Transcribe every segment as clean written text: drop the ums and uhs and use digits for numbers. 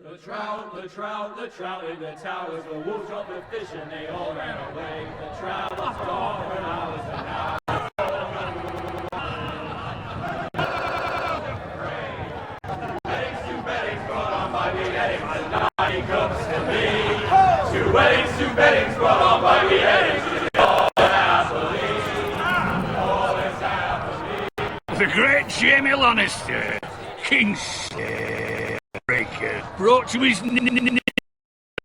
The trout in the towers, the wolves dropped the fish and they all ran away. The trout was gone when I was an hour. Two weddings brought on by beheadings, and now he comes to me. Two weddings brought on by beheadings, and all happily. All is happily. The great Jamie Lannister, Kingslayer, brought to his north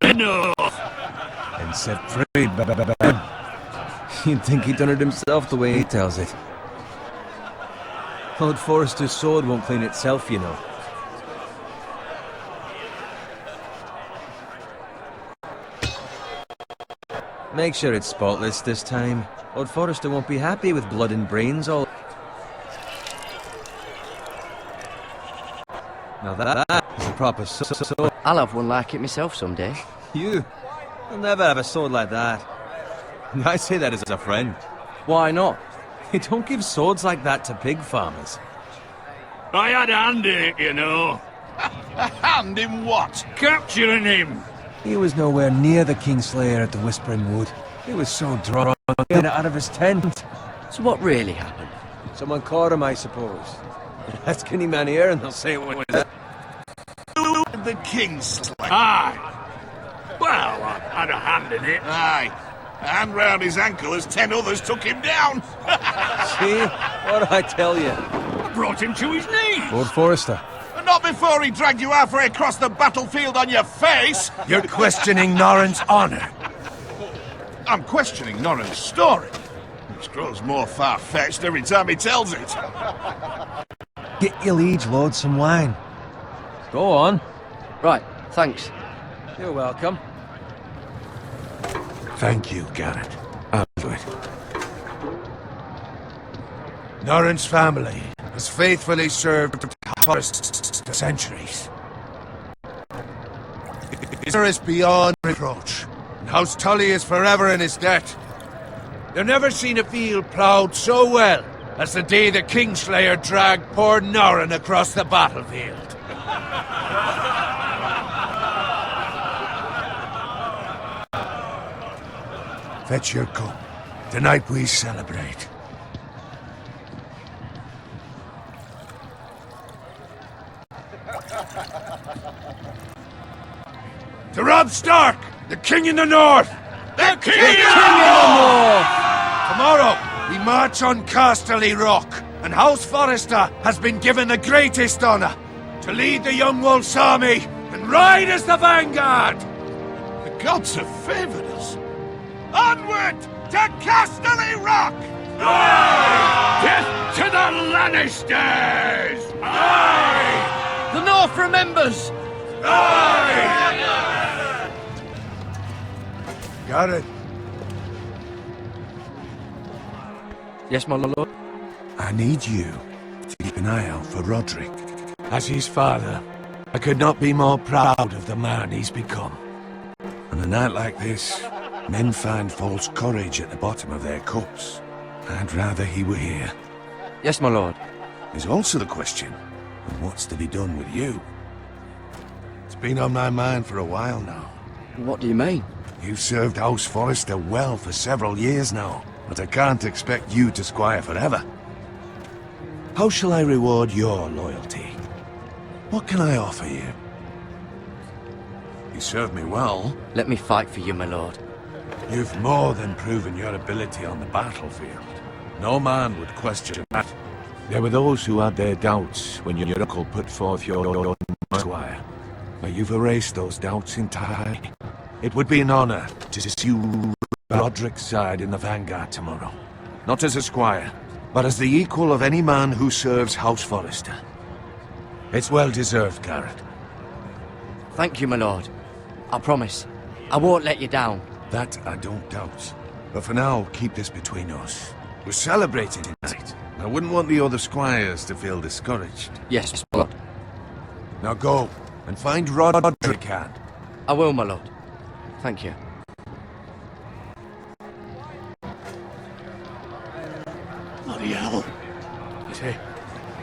and set free. You'd think he'd done it himself the way he tells it. Lord Forrester's sword won't clean itself, you know. Make sure it's spotless this time. Lord Forrester won't be happy with blood and brains all... Now that is a proper sword. I'll have one like it myself someday. You'll never have a sword like that. I say that as a friend. Why not? You don't give swords like that to pig farmers. I had a hand in it, you know. A hand in what? Capturing him. He was nowhere near the Kingslayer at the Whispering Wood. He was so drunk, he got out of his tent. So what really happened? Someone caught him, I suppose. Ask any man here and they'll say it was that. The Kingslayer. Aye. Well, I had a hand in it. Aye. A hand round his ankle as 10 others took him down. See? What did I tell you? I brought him to his knees. Lord Forrester. Not before he dragged you halfway across the battlefield on your face. You're questioning Norrin's honor. I'm questioning Norrin's story, which grows more far-fetched every time he tells it. Get your liege lord some wine. Go on. Right, thanks. You're welcome. Thank you, Garrett. I'll do it. Norrin's family has faithfully served Forrest for centuries. His honor is beyond reproach, and House Tully is forever in his debt. They've never seen a field ploughed so well as the day the Kingslayer dragged poor Norrin across the battlefield. Fetch your cup. Tonight we celebrate. To Robb Stark, the King in the North! The King in the North! Tomorrow, we march on Casterly Rock, and House Forrester has been given the greatest honor to lead the Young Wolf's army and ride as the vanguard! The gods have favored us. Onward to Casterly Rock! Aye! Death to the Lannisters! Aye! The North remembers! Aye! Garrett, Yes, my lord? I need you to keep an eye out for Roderick. As his father, I could not be more proud of the man he's become. On a night like this, men find false courage at the bottom of their cups. I'd rather he were here. Yes, my lord. There's also the question of what's to be done with you. It's been on my mind for a while now. What do you mean? You've served House Forrester well for several years now, but I can't expect you to squire forever. How shall I reward your loyalty? What can I offer you? You served me well. Let me fight for you, my lord. You've more than proven your ability on the battlefield. No man would question that. There were those who had their doubts when your uncle put forth your own squire. But you've erased those doubts entirely. It would be an honor to see you Roderick's side in the vanguard tomorrow. Not as a squire, but as the equal of any man who serves House Forrester. It's well deserved, Garrett. Thank you, my lord. I promise. I won't let you down. That I don't doubt. But for now, keep this between us. We're celebrating tonight. I wouldn't want the other squires to feel discouraged. Yes, my lord. Now go, and find Roderick can. I will, my lord. Thank you. Bloody hell. Is he?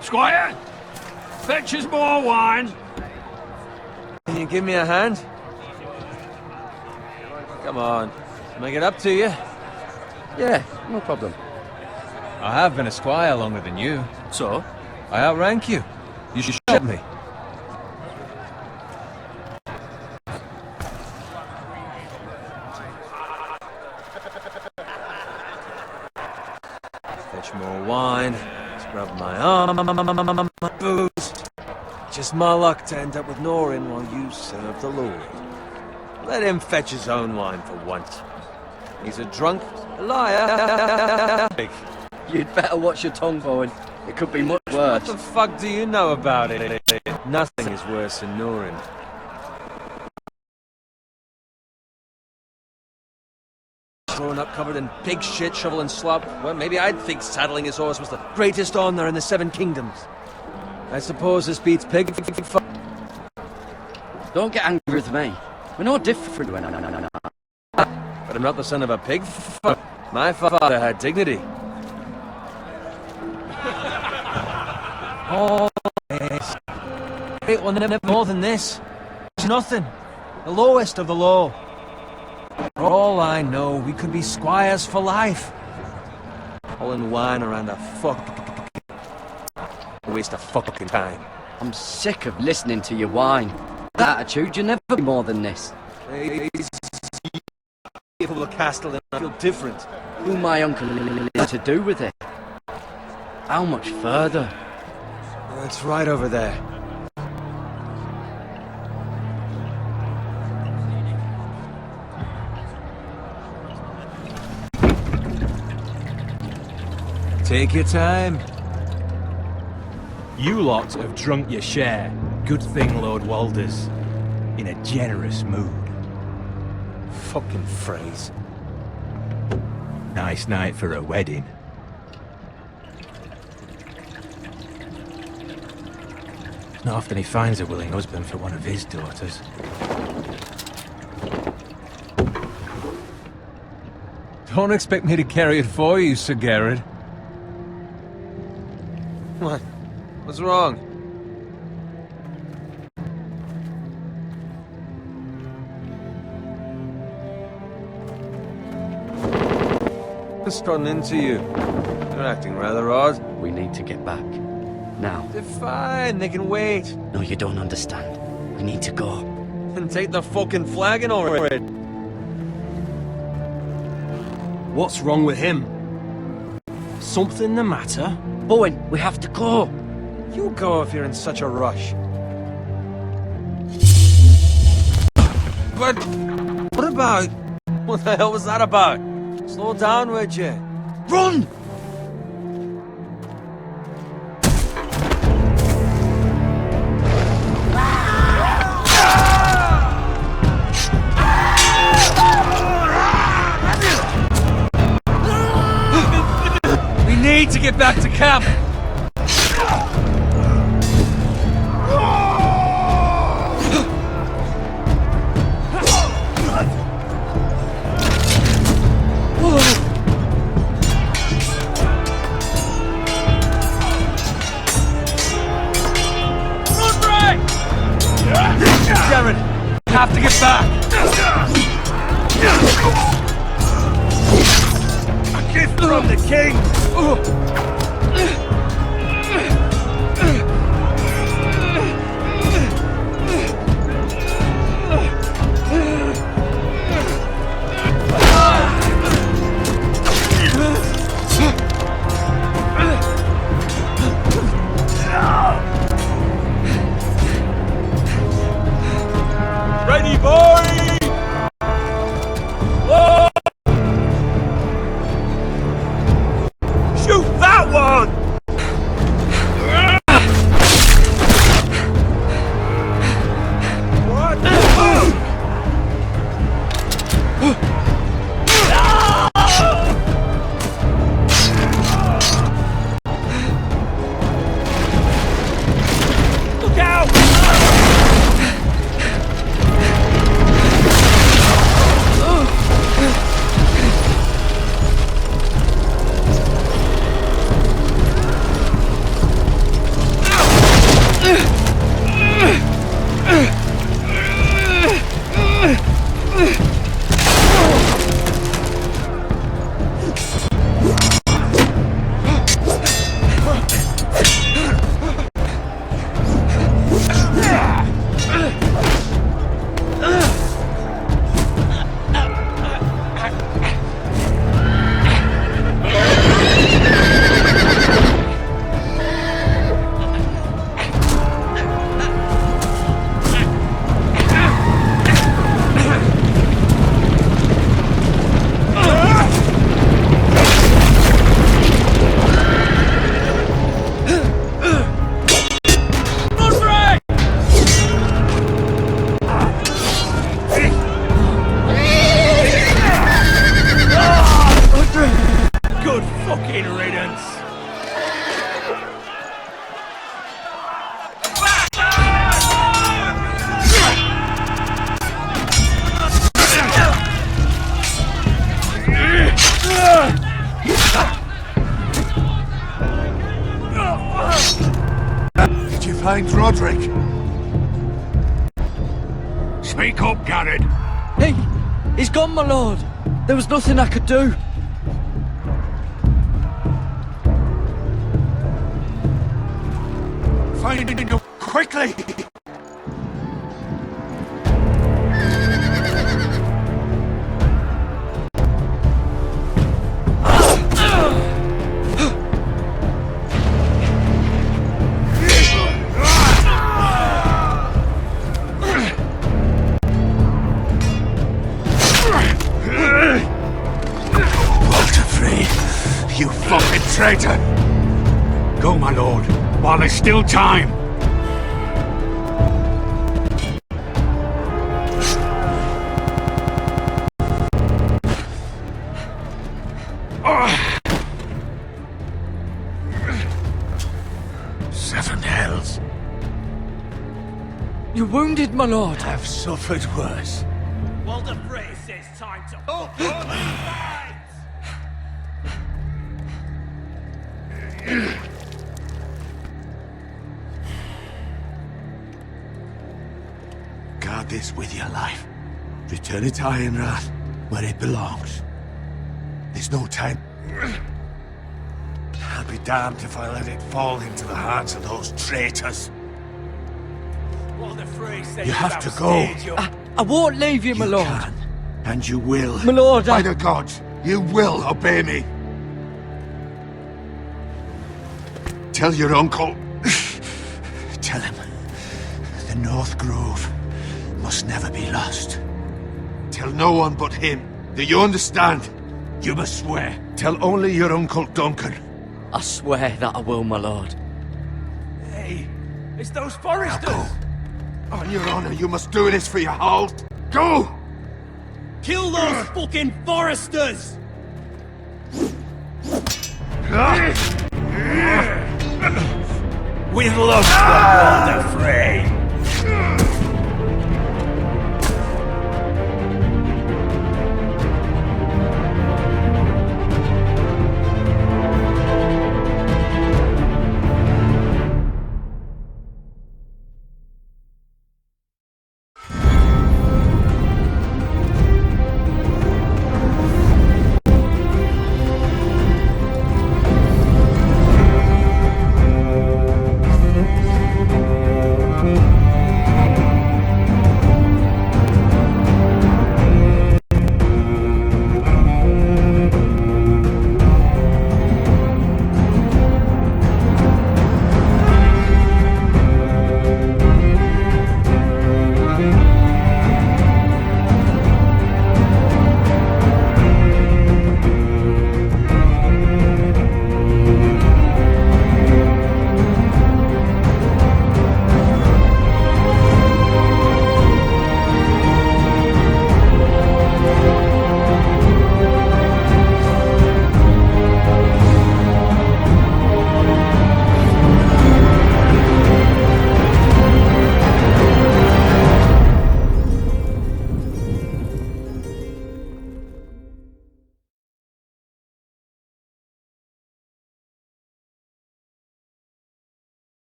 Squire! Fetch us more wine! you give me a hand? Come on. Make it up to you. Yeah, no problem. I have been a squire longer than you. So? I outrank you. You should shut me. Fetch more wine. Scrub my arm. Booze. Just my luck to end up with Norin while you serve the Lord. Let him fetch his own wine for once. He's a drunk, a liar. You'd better watch your tongue, Bowen. It could be much What worse. the fuck do you know about it? Nothing is worse than Norin. Growing up covered in pig shit, shovel and slop, well, maybe I'd think saddling his horse was the greatest honor in the Seven Kingdoms. I suppose this beats pig. Don't get angry with me. We're no different. But I'm not the son of a pig. My father had dignity. Oh, yes. It will never more than this. It's nothing. The lowest of the low. For all I know, we could be squires for life. Pulling wine around a waste of fucking time. I'm sick of listening to your whine. That attitude, you'll never be more than this. People will castle and feel different. Who my uncle to do with it? How much further? It's right over there. Take your time. You lot have drunk your share. Good thing Lord Walder's in a generous mood. Fucking phrase. Nice night for a wedding. Not often he finds a willing husband for one of his daughters. Don't expect me to carry it for you, Sir Garrett. What? What's wrong? Just run into you. You're acting rather odd. We need to get back. Now. They're fine, they can wait. No, you don't understand. We need to go. And take the fucking flagon already. What's wrong with him? Something the matter? Bowen, we have to go. You go if you're in such a rush. But what about... What the hell was that about? Slow down, would you? Run! We need to get back to camp! Jared, we have to get back! A gift from the king! Ready, boy! Whoa! Shoot that find Roderick? Speak up, Garrett. Hey, he's gone, my lord. There was nothing I could do. Find him quickly! You fucking traitor! Go, my lord, while there's still time. Seven hells. You're wounded, my lord. I've suffered worse. Walder Frey says time to fight! Guard this with your life. Return it to Ironrath, where it belongs. There's no time. I'll be damned if I let it fall into the hands of those traitors. Walder Frey says You have to go. I won't leave you, my You lord. can, and you will. My lord, By the gods, you will obey me. Tell your uncle. Tell him the North Grove must never be lost. Tell no one but him. Do you understand? You must swear. Tell only your uncle Duncan. I swear that I will, my lord. Hey, it's those Now foresters! go. On your honor, you must do this for your house. Go! Kill those fucking foresters! We've lost the Walder Frey!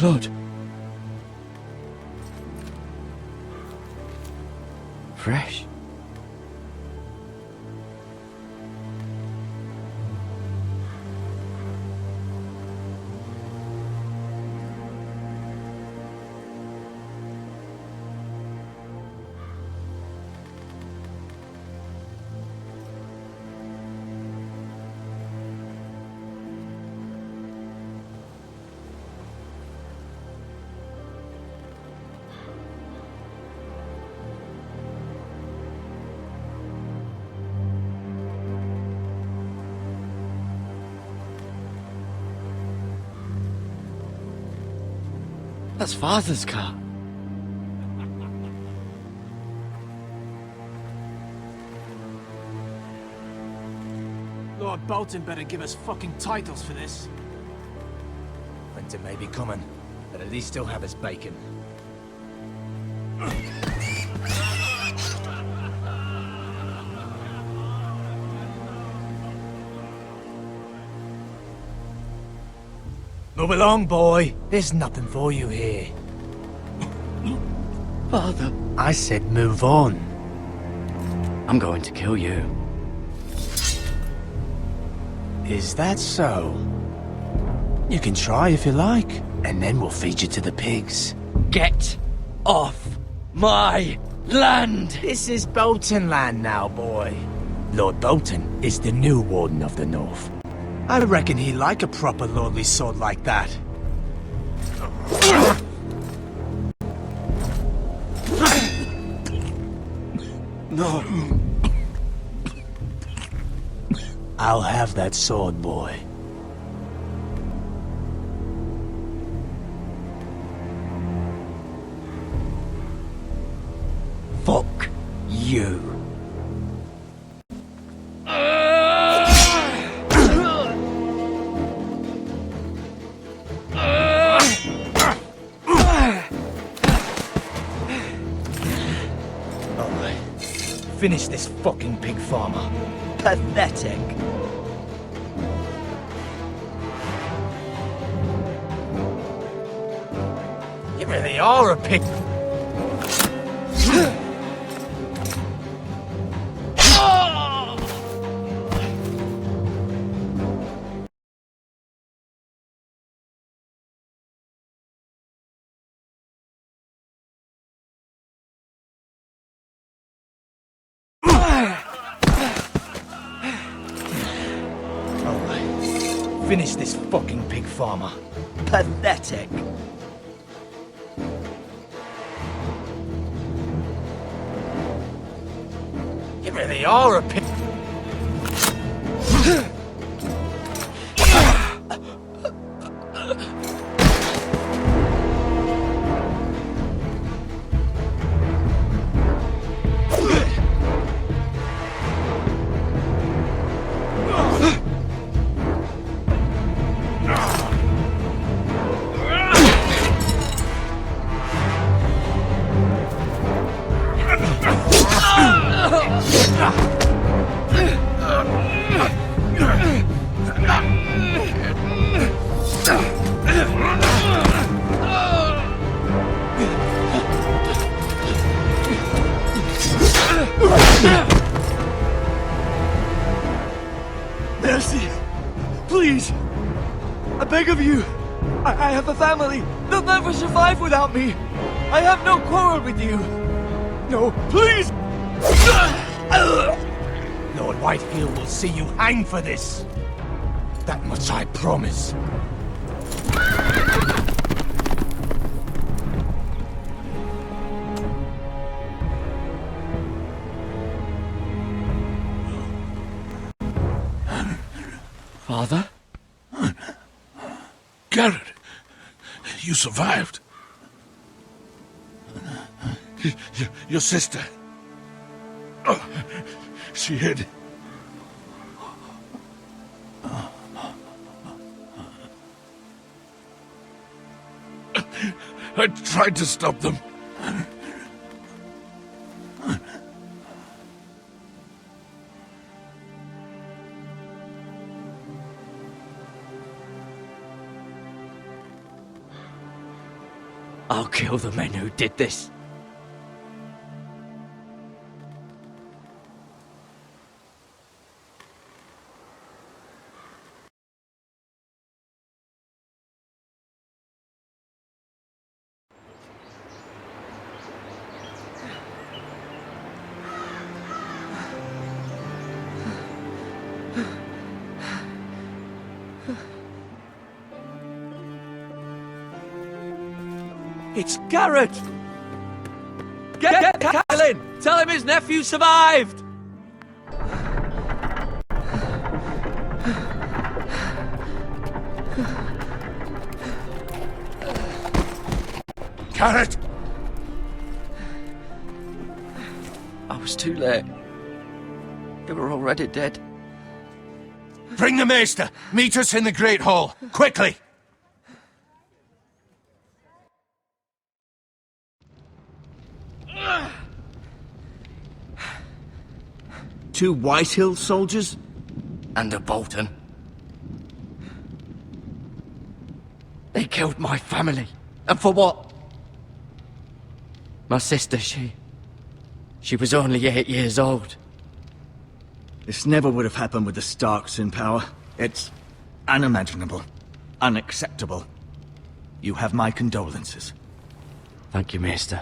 Lord. Fresh. That's Father's car. Lord Bolton better give us fucking titles for this. Winter may be coming, but at least he'll have his bacon. Move along, boy. There's nothing for you here. Father, I said move on. I'm going to kill you. Is that so? You can try if you like, and then we'll feed you to the pigs. Get off my land! This is Bolton land now, boy. Lord Bolton is the new Warden of the North. I reckon he'd like a proper lordly sword like that. No. I'll have that sword, boy. Fuck you. Finish this fucking pig farmer. Pathetic. You really are a pig. Finish this fucking pig farmer. Pathetic. You really are a pig. Mercy! Please! I beg of you! I have a family! They'll never survive without me! I have no quarrel with you! No, please! Lord Whitefield will see you hang for this. That much I promise. Father? Garrett, you survived. Your sister. Oh, she hid. I tried to stop them. I'll kill the men who did this. It's Garrett! Get Callan! Tell him his nephew survived! Carrot! I was too late. They were already dead. Bring the maester! Meet us in the Great Hall! Quickly! Two Whitehill soldiers? And a Bolton. They killed my family. And for what? My sister, she was only 8 years old. This never would have happened with the Starks in power. It's unimaginable. Unacceptable. You have my condolences. Thank you, Maester.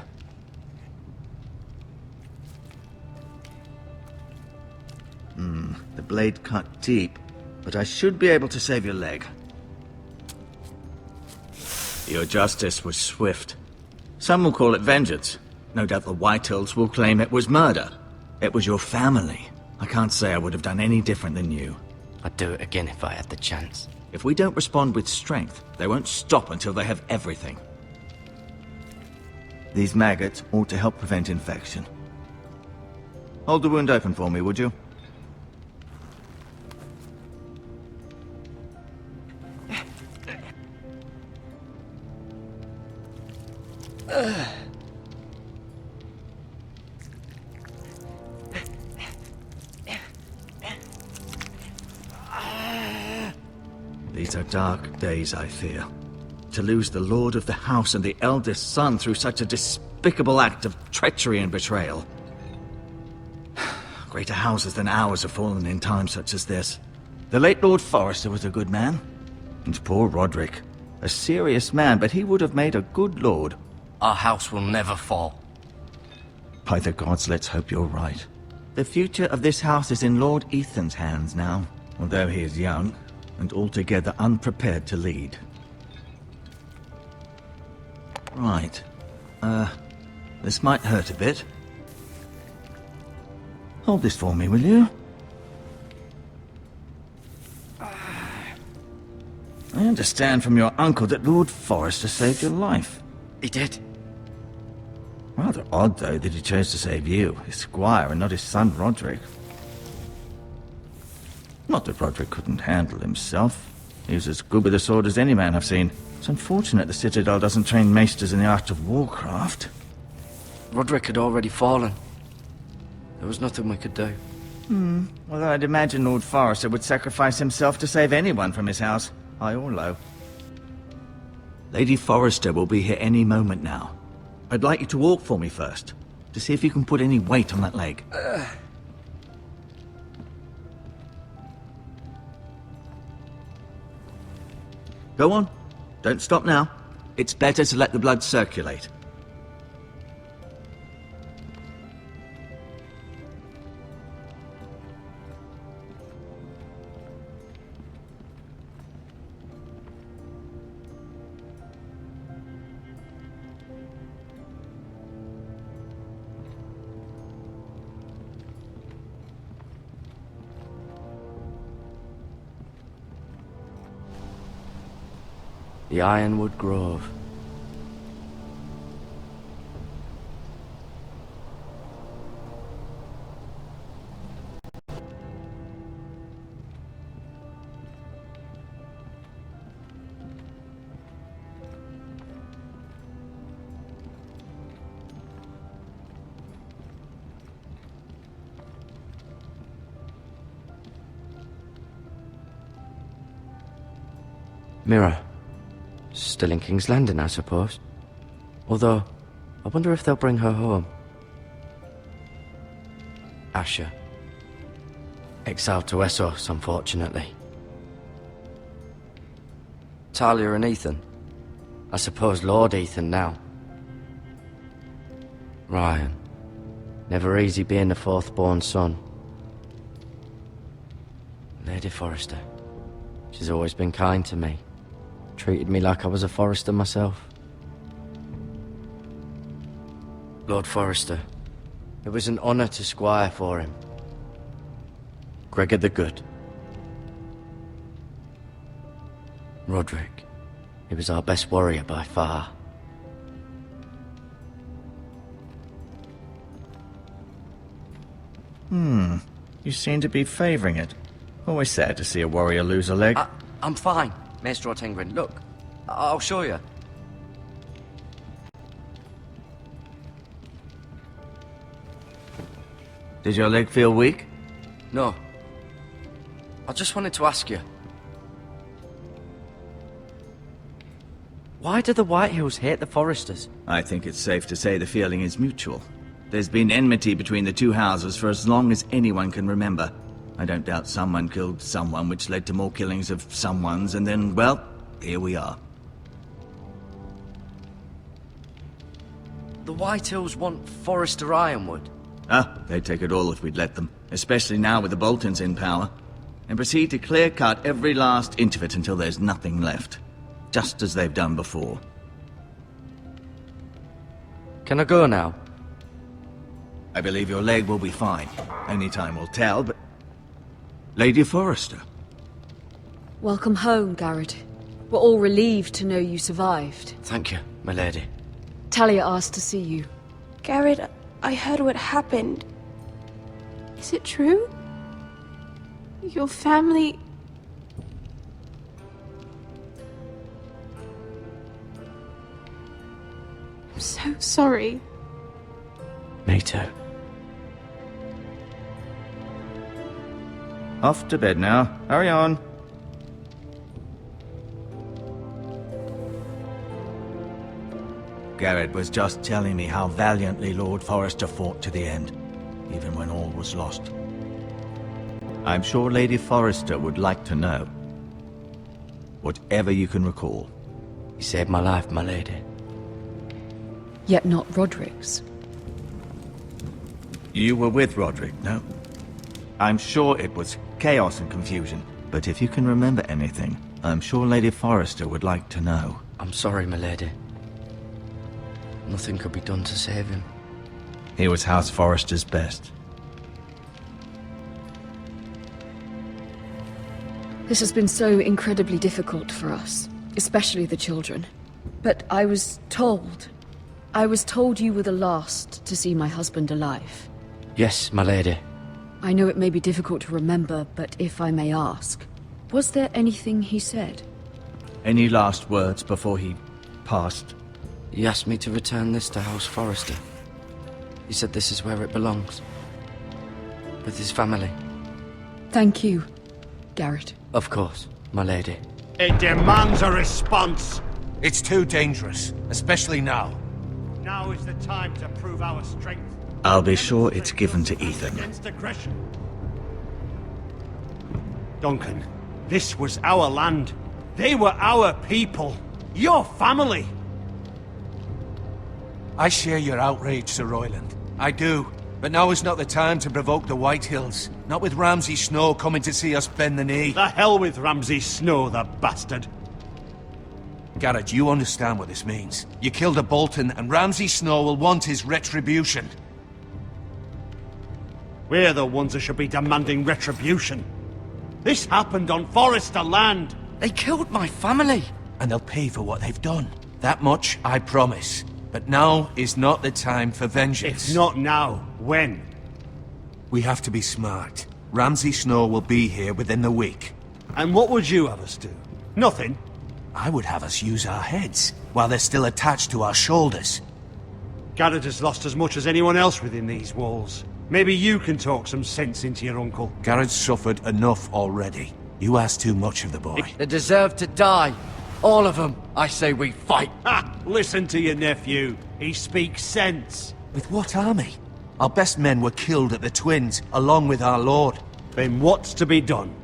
The blade cut deep, but I should be able to save your leg. Your justice was swift. Some will call it vengeance. No doubt the Whitehills will claim it was murder. It was your family. I can't say I would have done any different than you. I'd do it again if I had the chance. If we don't respond with strength, they won't stop until they have everything. These maggots ought to help prevent infection. Hold the wound open for me, would you? These are dark days, I fear. To lose the lord of the house and the eldest son through such a despicable act of treachery and betrayal. Greater houses than ours have fallen in times such as this. The late Lord Forrester was a good man. And poor Roderick. A serious man, but he would have made a good lord. Our house will never fall. By the gods, let's hope you're right. The future of this house is in Lord Ethan's hands now, although he is young and altogether unprepared to lead. Right. This might hurt a bit. Hold this for me, will you? I understand from your uncle that Lord Forrester saved your life. He did. Rather odd, though, that he chose to save you, his squire, and not his son Roderick. Not that Roderick couldn't handle himself. He was as good with a sword as any man I've seen. It's unfortunate the Citadel doesn't train maesters in the art of warcraft. Roderick had already fallen. There was nothing we could do. Well, I'd imagine Lord Forrester would sacrifice himself to save anyone from his house, high or low. Lady Forrester will be here any moment now. I'd like you to walk for me first, to see if you can put any weight on that leg. Go on. Don't stop now. It's better to let the blood circulate. The Ironwood Grove. Mirror. Still in King's Landing, I suppose. Although, I wonder if they'll bring her home. Asher. Exiled to Essos, unfortunately. Talia and Ethan. I suppose Lord Ethan now. Ryan. Never easy being the fourth-born son. Lady Forrester. She's always been kind to me. Treated me like I was a Forrester myself. Lord Forrester. It was an honour to squire for him. Gregor the Good. Roderick. He was our best warrior by far. You seem to be favouring it. Always sad to see a warrior lose a leg. I'm fine, Maestro Tengrin. Look, I'll show you. Did your leg feel weak? No. I just wanted to ask you. Why do the Whitehills hate the Foresters? I think it's safe to say the feeling is mutual. There's been enmity between the two houses for as long as anyone can remember. I don't doubt someone killed someone, which led to more killings of someones, and then, well, here we are. The Whitehills want Forester Ironwood. They'd take it all if we'd let them, especially now with the Boltons in power, and proceed to clear-cut every last inch of it until there's nothing left, just as they've done before. Can I go now? I believe your leg will be fine. Only time will tell, but... Lady Forrester. Welcome home, Garrett. We're all relieved to know you survived. Thank you, my lady. Talia asked to see you. Garrett, I heard what happened. Is it true? Your family... I'm so sorry. Me too. Off to bed now. Hurry on. Garrett was just telling me how valiantly Lord Forrester fought to the end, even when all was lost. I'm sure Lady Forrester would like to know. Whatever you can recall. You saved my life, my lady. Yet not Roderick's. You were with Roderick, no? I'm sure it was chaos and confusion, but if you can remember anything, I'm sure Lady Forrester would like to know. I'm sorry, my lady. Nothing could be done to save him. He was House Forrester's best. This has been so incredibly difficult for us, especially the children. But I was told you were the last to see my husband alive. Yes, my lady. I know it may be difficult to remember, but if I may ask, was there anything he said? Any last words before he passed? He asked me to return this to House Forrester. He said this is where it belongs. With his family. Thank you, Garrett. Of course, my lady. It demands a response. It's too dangerous, especially now. Now is the time to prove our strength. I'll be sure it's given to Ethan. Against aggression. Duncan, this was our land. They were our people. Your family. I share your outrage, Sir Royland. I do. But now is not the time to provoke the Whitehills. Not with Ramsay Snow coming to see us bend the knee. The hell with Ramsay Snow, the bastard. Garrett, you understand what this means. You killed a Bolton, and Ramsay Snow will want his retribution. We're the ones that should be demanding retribution. This happened on Forrester land. They killed my family. And they'll pay for what they've done. That much, I promise. But now is not the time for vengeance. If not now, when? We have to be smart. Ramsay Snow will be here within the week. And what would you have us do? Nothing? I would have us use our heads, while they're still attached to our shoulders. Garrett has lost as much as anyone else within these walls. Maybe you can talk some sense into your uncle. Garrett's suffered enough already. You ask too much of the boy. They deserve to die. All of them. I say we fight. Ha! Listen to your nephew. He speaks sense. With what army? Our best men were killed at the Twins, along with our lord. Then what's to be done?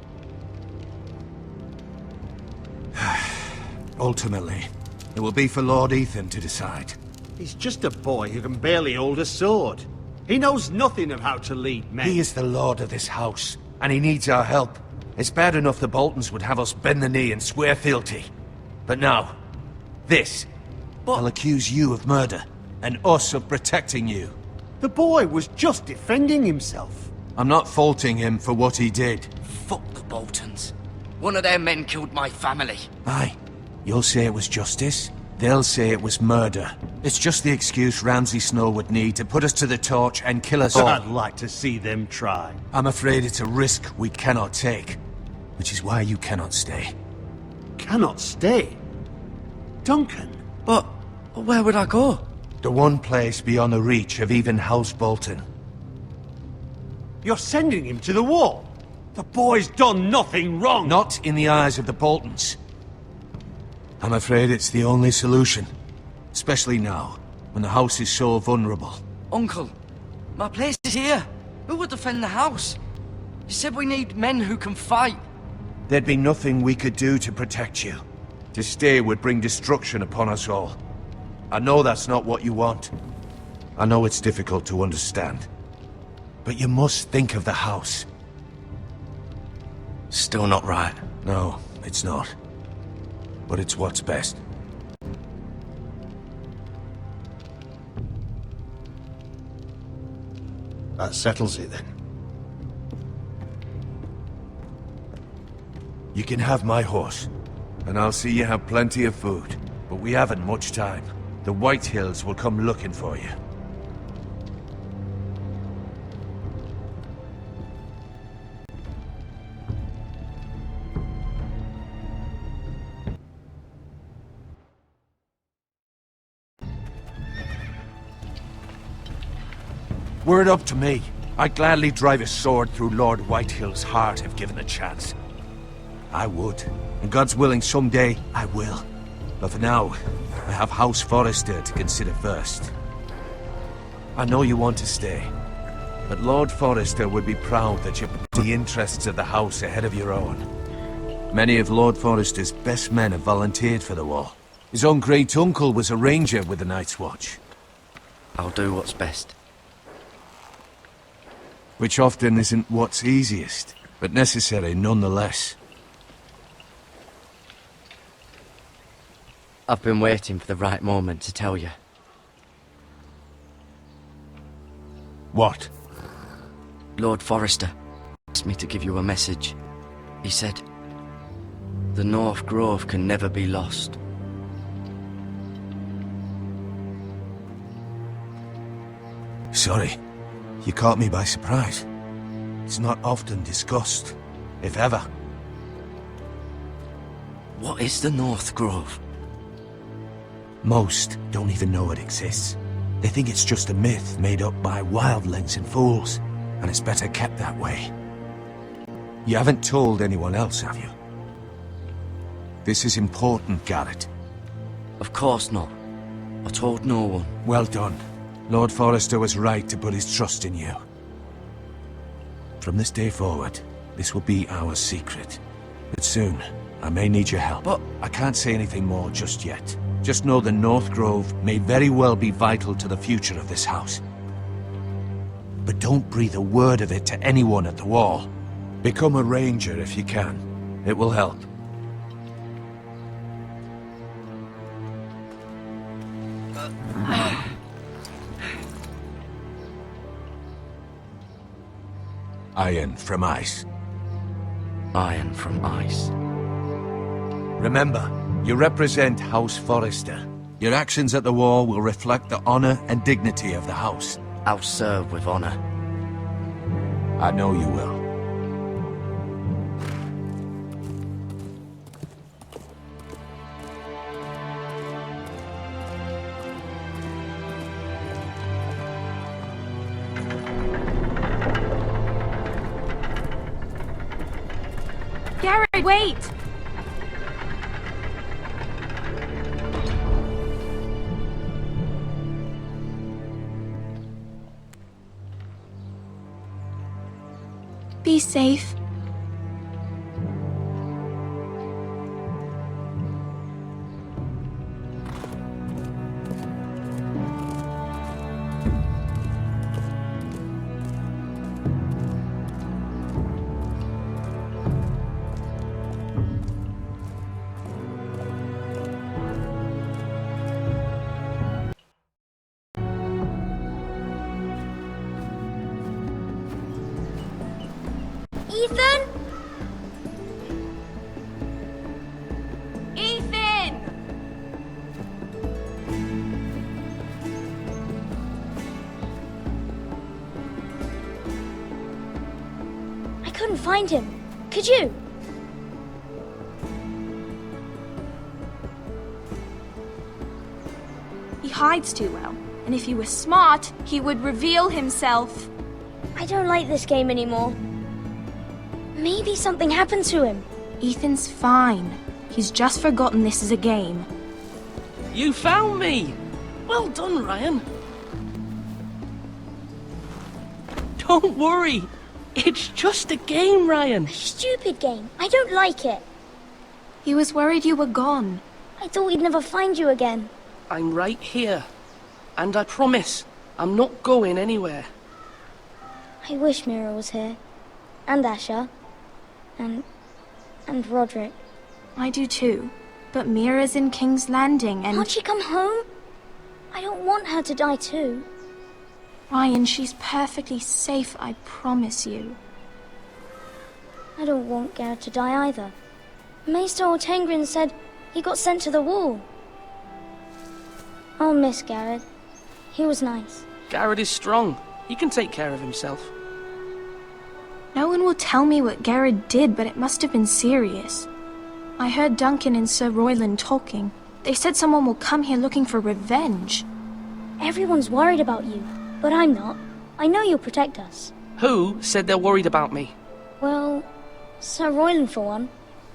Ultimately, it will be for Lord Ethan to decide. He's just a boy who can barely hold a sword. He knows nothing of how to lead men. He is the lord of this house, and he needs our help. It's bad enough the Boltons would have us bend the knee and swear fealty. But now, this. I'll accuse you of murder, and us of protecting you. The boy was just defending himself. I'm not faulting him for what he did. Fuck the Boltons. One of their men killed my family. Aye. You'll say it was justice, They'll say it was murder. It's just the excuse Ramsay Snow would need to put us to the torch and kill us all. I'd like to see them try. I'm afraid it's a risk we cannot take, which is why you cannot stay. Cannot stay? Duncan? But where would I go? The one place beyond the reach of even House Bolton. You're sending him to the wall? The boy's done nothing wrong! Not in the eyes of the Boltons. I'm afraid it's the only solution. Especially now, when the house is so vulnerable. Uncle, my place is here. Who would defend the house? You said we need men who can fight. There'd be nothing we could do to protect you. To stay would bring destruction upon us all. I know that's not what you want. I know it's difficult to understand. But you must think of the house. Still not right. No, it's not. But it's what's best. That settles it then. You can have my horse, and I'll see you have plenty of food. But we haven't much time. The White Hills will come looking for you. Were it up to me, I'd gladly drive a sword through Lord Whitehill's heart if given a chance. I would. And God's willing, someday I will. But for now, I have House Forrester to consider first. I know you want to stay, but Lord Forrester would be proud that you put the interests of the house ahead of your own. Many of Lord Forrester's best men have volunteered for the war. His own great-uncle was a ranger with the Night's Watch. I'll do what's best. Which often isn't what's easiest, but necessary nonetheless. I've been waiting for the right moment to tell you. What? Lord Forrester asked me to give you a message. He said, the North Grove can never be lost. Sorry. You caught me by surprise. It's not often discussed, if ever. What is the North Grove? Most don't even know it exists. They think it's just a myth made up by wildlings and fools, and it's better kept that way. You haven't told anyone else, have you? This is important, Garrett. Of course not. I told no one. Well done. Lord Forrester was right to put his trust in you. From this day forward, this will be our secret. But soon, I may need your help. But I can't say anything more just yet. Just know the North Grove may very well be vital to the future of this house. But don't breathe a word of it to anyone at the wall. Become a ranger if you can. It will help. Iron from ice. Iron from ice. Remember, you represent House Forrester. Your actions at the war will reflect the honor and dignity of the house. I'll serve with honor. I know you will. Garrett, wait! Be safe. Ethan? Ethan! couldn't find him. Could you? He hides too well, and if he were smart, he would reveal himself. I don't like this game anymore. Maybe something happened to him. Ethan's fine. He's just forgotten this is a game. You found me! Well done, Ryan. Don't worry. It's just a game, Ryan. Stupid game. I don't like it. He was worried you were gone. I thought we'd never find you again. I'm right here. And I promise, I'm not going anywhere. I wish Mira was here. And Asher. And Roderick. I do too. But Mira's in King's Landing and... Can't she come home? I don't want her to die too. Ryan, she's perfectly safe, I promise you. I don't want Garrett to die either. Maester Ortengrin said he got sent to the wall. I'll miss Garrett. He was nice. Garrett is strong. He can take care of himself. No one will tell me what Garrett did, but it must have been serious. I heard Duncan and Sir Royland talking. They said someone will come here looking for revenge. Everyone's worried about you, but I'm not. I know you'll protect us. Who said they're worried about me? Well, Sir Royland for one.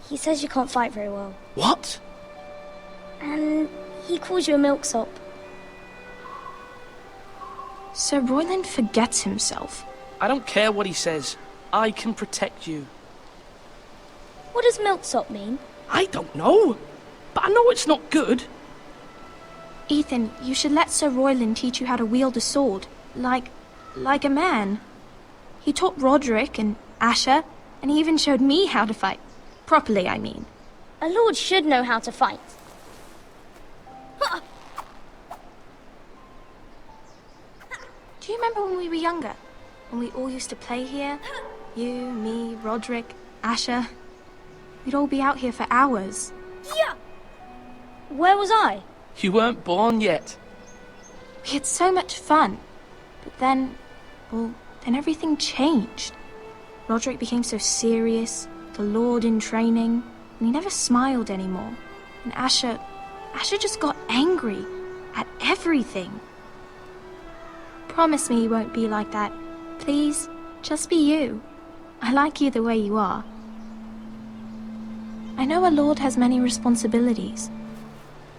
He says you can't fight very well. What? And he calls you a milksop. Sir Royland forgets himself. I don't care what he says. I can protect you. What does milksop mean? I don't know. But I know it's not good. Ethan, you should let Sir Royland teach you how to wield a sword. Like a man. He taught Roderick and Asher, and he even showed me how to fight. Properly, I mean. A lord should know how to fight. Do you remember when we were younger? When we all used to play here? You, me, Roderick, Asher. We'd all be out here for hours. Yeah! Where was I? You weren't born yet. We had so much fun. But then, then everything changed. Roderick became so serious, the Lord in training, and he never smiled anymore. And Asher just got angry at everything. Promise me you won't be like that. Please, just be you. I like you the way you are. I know a lord has many responsibilities.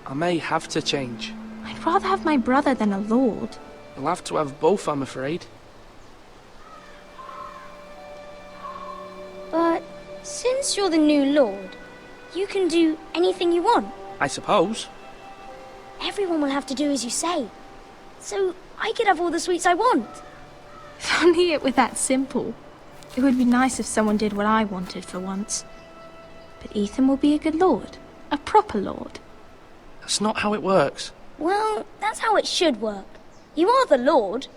I may have to change. I'd rather have my brother than a lord. You'll have to have both, I'm afraid. But since you're the new lord, you can do anything you want. I suppose. Everyone will have to do as you say. So I could have all the sweets I want. If only it were that simple. It would be nice if someone did what I wanted for once. But Ethan will be a good lord. A proper lord. That's not how it works. Well, that's how it should work. You are the lord.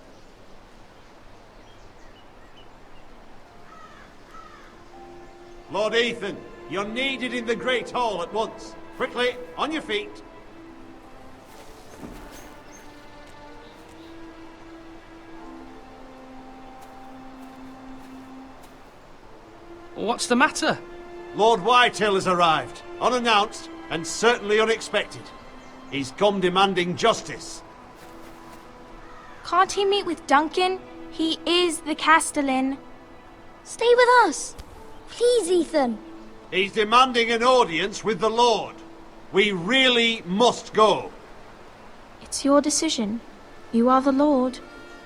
Lord Ethan, you're needed in the Great Hall at once. Quickly, on your feet. What's the matter? Lord Whitehill has arrived, unannounced and certainly unexpected. He's come demanding justice. Can't he meet with Duncan? He is the Castellan. Stay with us. Please, Ethan. He's demanding an audience with the Lord. We really must go. It's your decision. You are the lord.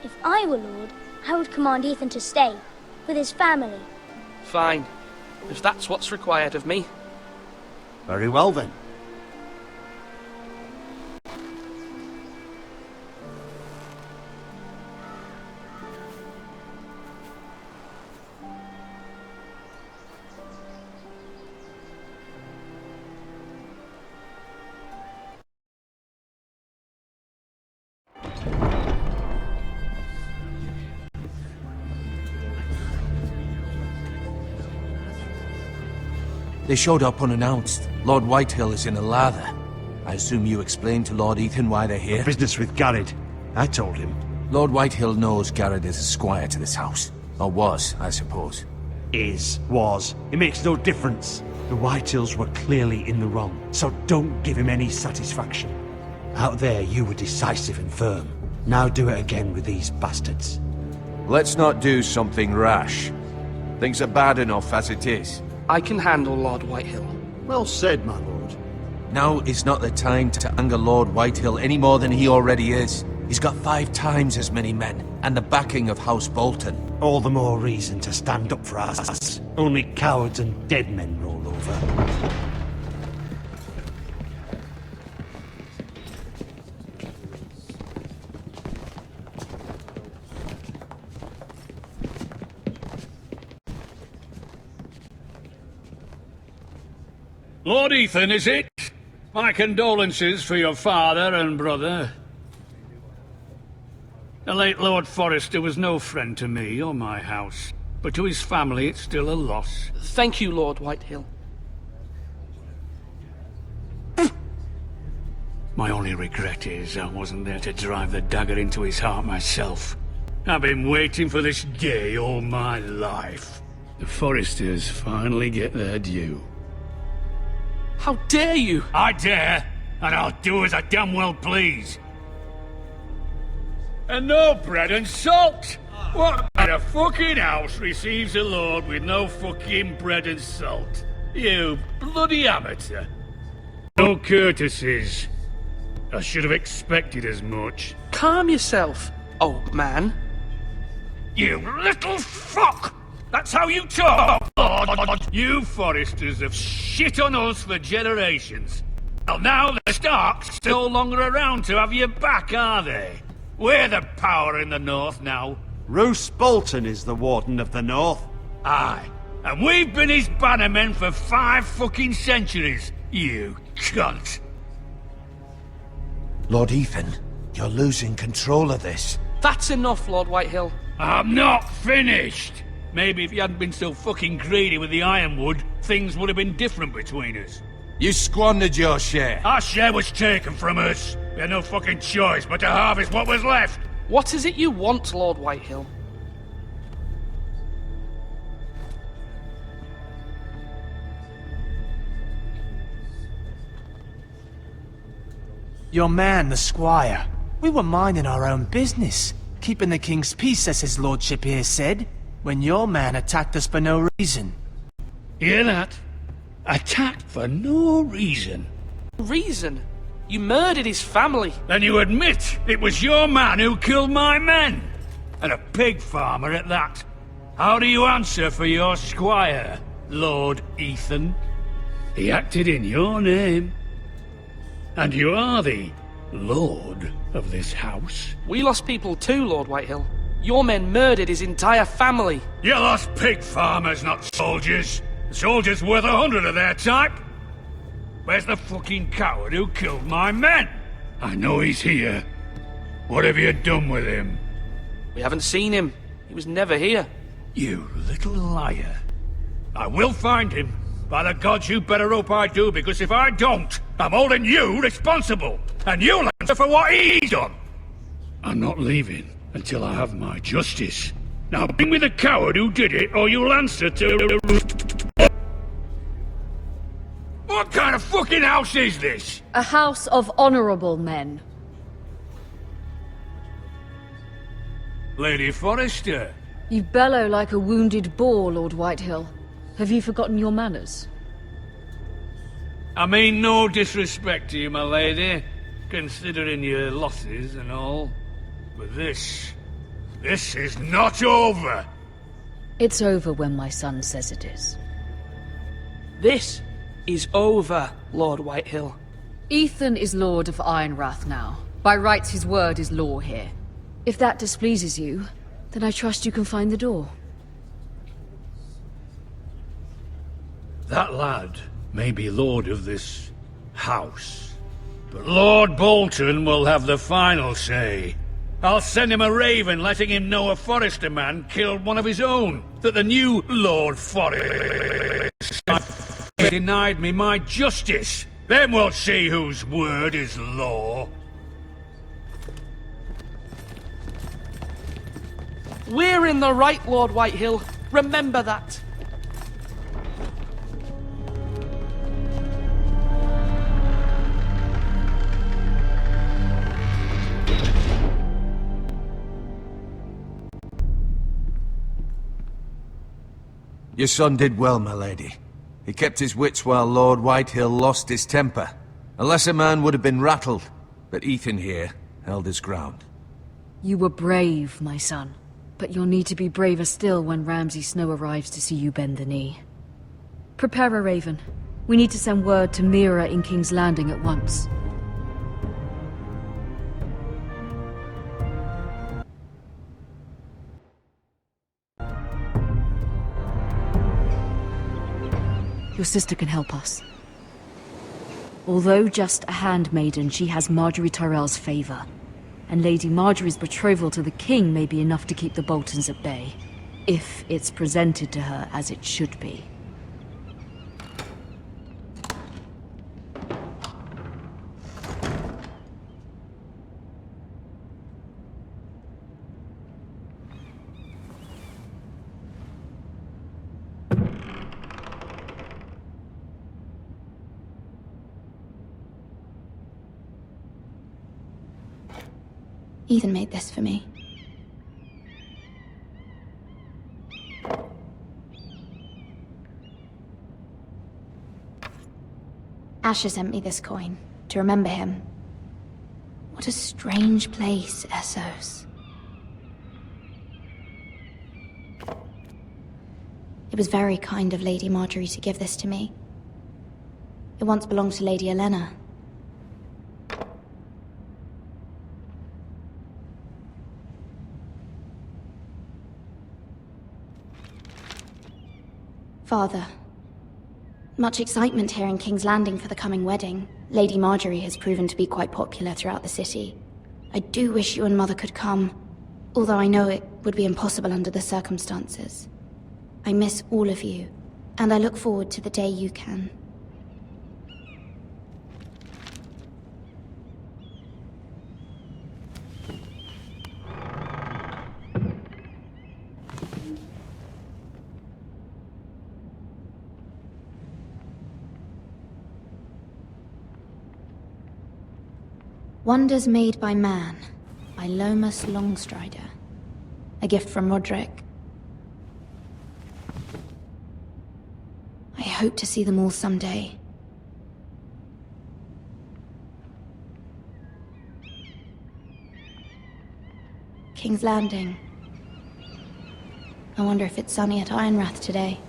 If I were lord, I would command Ethan to stay, with his family. Fine. If that's what's required of me. Very well then. They showed up unannounced. Lord Whitehill is in a lather. I assume you explained to Lord Ethan why they're here? Business with Garrett. I told him. Lord Whitehill knows Garrett is a squire to this house. Or was, I suppose. was. It makes no difference. The Whitehills were clearly in the wrong, so don't give him any satisfaction. Out there, you were decisive and firm. Now do it again with these bastards. Let's not do something rash. Things are bad enough as it is. I can handle Lord Whitehill. Well said, my lord. Now is not the time to anger Lord Whitehill any more than he already is. He's got 5 times as many men, and the backing of House Bolton. All the more reason to stand up for us. Only cowards and dead men roll over. Lord Ethan, is it? My condolences for your father and brother. The late Lord Forrester was no friend to me or my house, but to his family it's still a loss. Thank you, Lord Whitehill. My only regret is I wasn't there to drive the dagger into his heart myself. I've been waiting for this day all my life. The Forresters finally get their due. How dare you! I dare, and I'll do as I damn well please. And no bread and salt! What kind of fucking house receives a lord with no fucking bread and salt? You bloody amateur. No courtesies. I should have expected as much. Calm yourself, old man. You little fuck! That's how you talk, Lord! You Forresters have shit on us for generations. Well, now the Starks are no longer around to have your back, are they? We're the power in the north now. Roose Bolton is the Warden of the North. Aye. And we've been his bannermen for 5 fucking centuries, you cunt. Lord Ethan, you're losing control of this. That's enough, Lord Whitehill. I'm not finished! Maybe if you hadn't been so fucking greedy with the ironwood, things would have been different between us. You squandered your share. Our share was taken from us. We had no fucking choice but to harvest what was left. What is it you want, Lord Whitehill? Your man, the squire. We were minding our own business, keeping the king's peace, as his lordship here said, when your man attacked us for no reason. Hear that? Attacked for no reason. Reason? You murdered his family. Then you admit it was your man who killed my men. And a pig farmer at that. How do you answer for your squire, Lord Ethan? He acted in your name. And you are the lord of this house. We lost people too, Lord Whitehill. Your men murdered his entire family. You lost pig farmers, not soldiers. The soldiers worth 100 of their type. Where's the fucking coward who killed my men? I know he's here. What have you done with him? We haven't seen him. He was never here. You little liar. I will find him. By the gods, you better hope I do, because if I don't, I'm holding you responsible. And you'll answer for what he's done. I'm not leaving until I have my justice. Now bring me the coward who did it, or you'll answer to... What kind of fucking house is this? A house of honorable men. Lady Forrester. You bellow like a wounded boar, Lord Whitehill. Have you forgotten your manners? I mean no disrespect to you, my lady, considering your losses and all. But this is not over. It's over when my son says it is. This is over, Lord Whitehill. Ethan is Lord of Ironrath now. By rights, his word is law here. If that displeases you, then I trust you can find the door. That lad may be lord of this house, but Lord Bolton will have the final say. I'll send him a raven letting him know a Forrester man killed one of his own, that the new Lord Forrester denied me my justice. Then we'll see whose word is law. We're in the right, Lord Whitehill. Remember that. Your son did well, my lady. He kept his wits while Lord Whitehill lost his temper. A lesser man would have been rattled, but Ethan here held his ground. You were brave, my son. But you'll need to be braver still when Ramsay Snow arrives to see you bend the knee. Prepare a raven. We need to send word to Mira in King's Landing at once. Your sister can help us. Although just a handmaiden, she has Marjorie Tyrell's favor. And Lady Marjorie's betrothal to the king may be enough to keep the Boltons at bay, if it's presented to her as it should be. Ethan made this for me. Asher sent me this coin to remember him. What a strange place, Essos. It was very kind of Lady Marjorie to give this to me. It once belonged to Lady Elena. Father, much excitement here in King's Landing for the coming wedding. Lady Marjorie has proven to be quite popular throughout the city. I do wish you and Mother could come, although I know it would be impossible under the circumstances. I miss all of you, and I look forward to the day you can. Wonders Made by Man, by Lomas Longstrider. A gift from Roderick. I hope to see them all someday. King's Landing. I wonder if it's sunny at Ironrath today.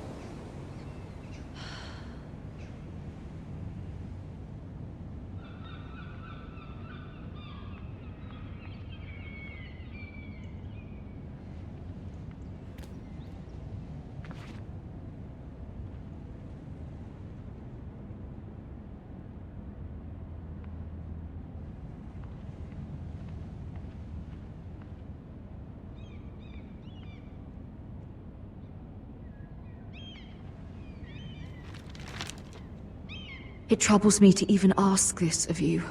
It troubles me to even ask this of you,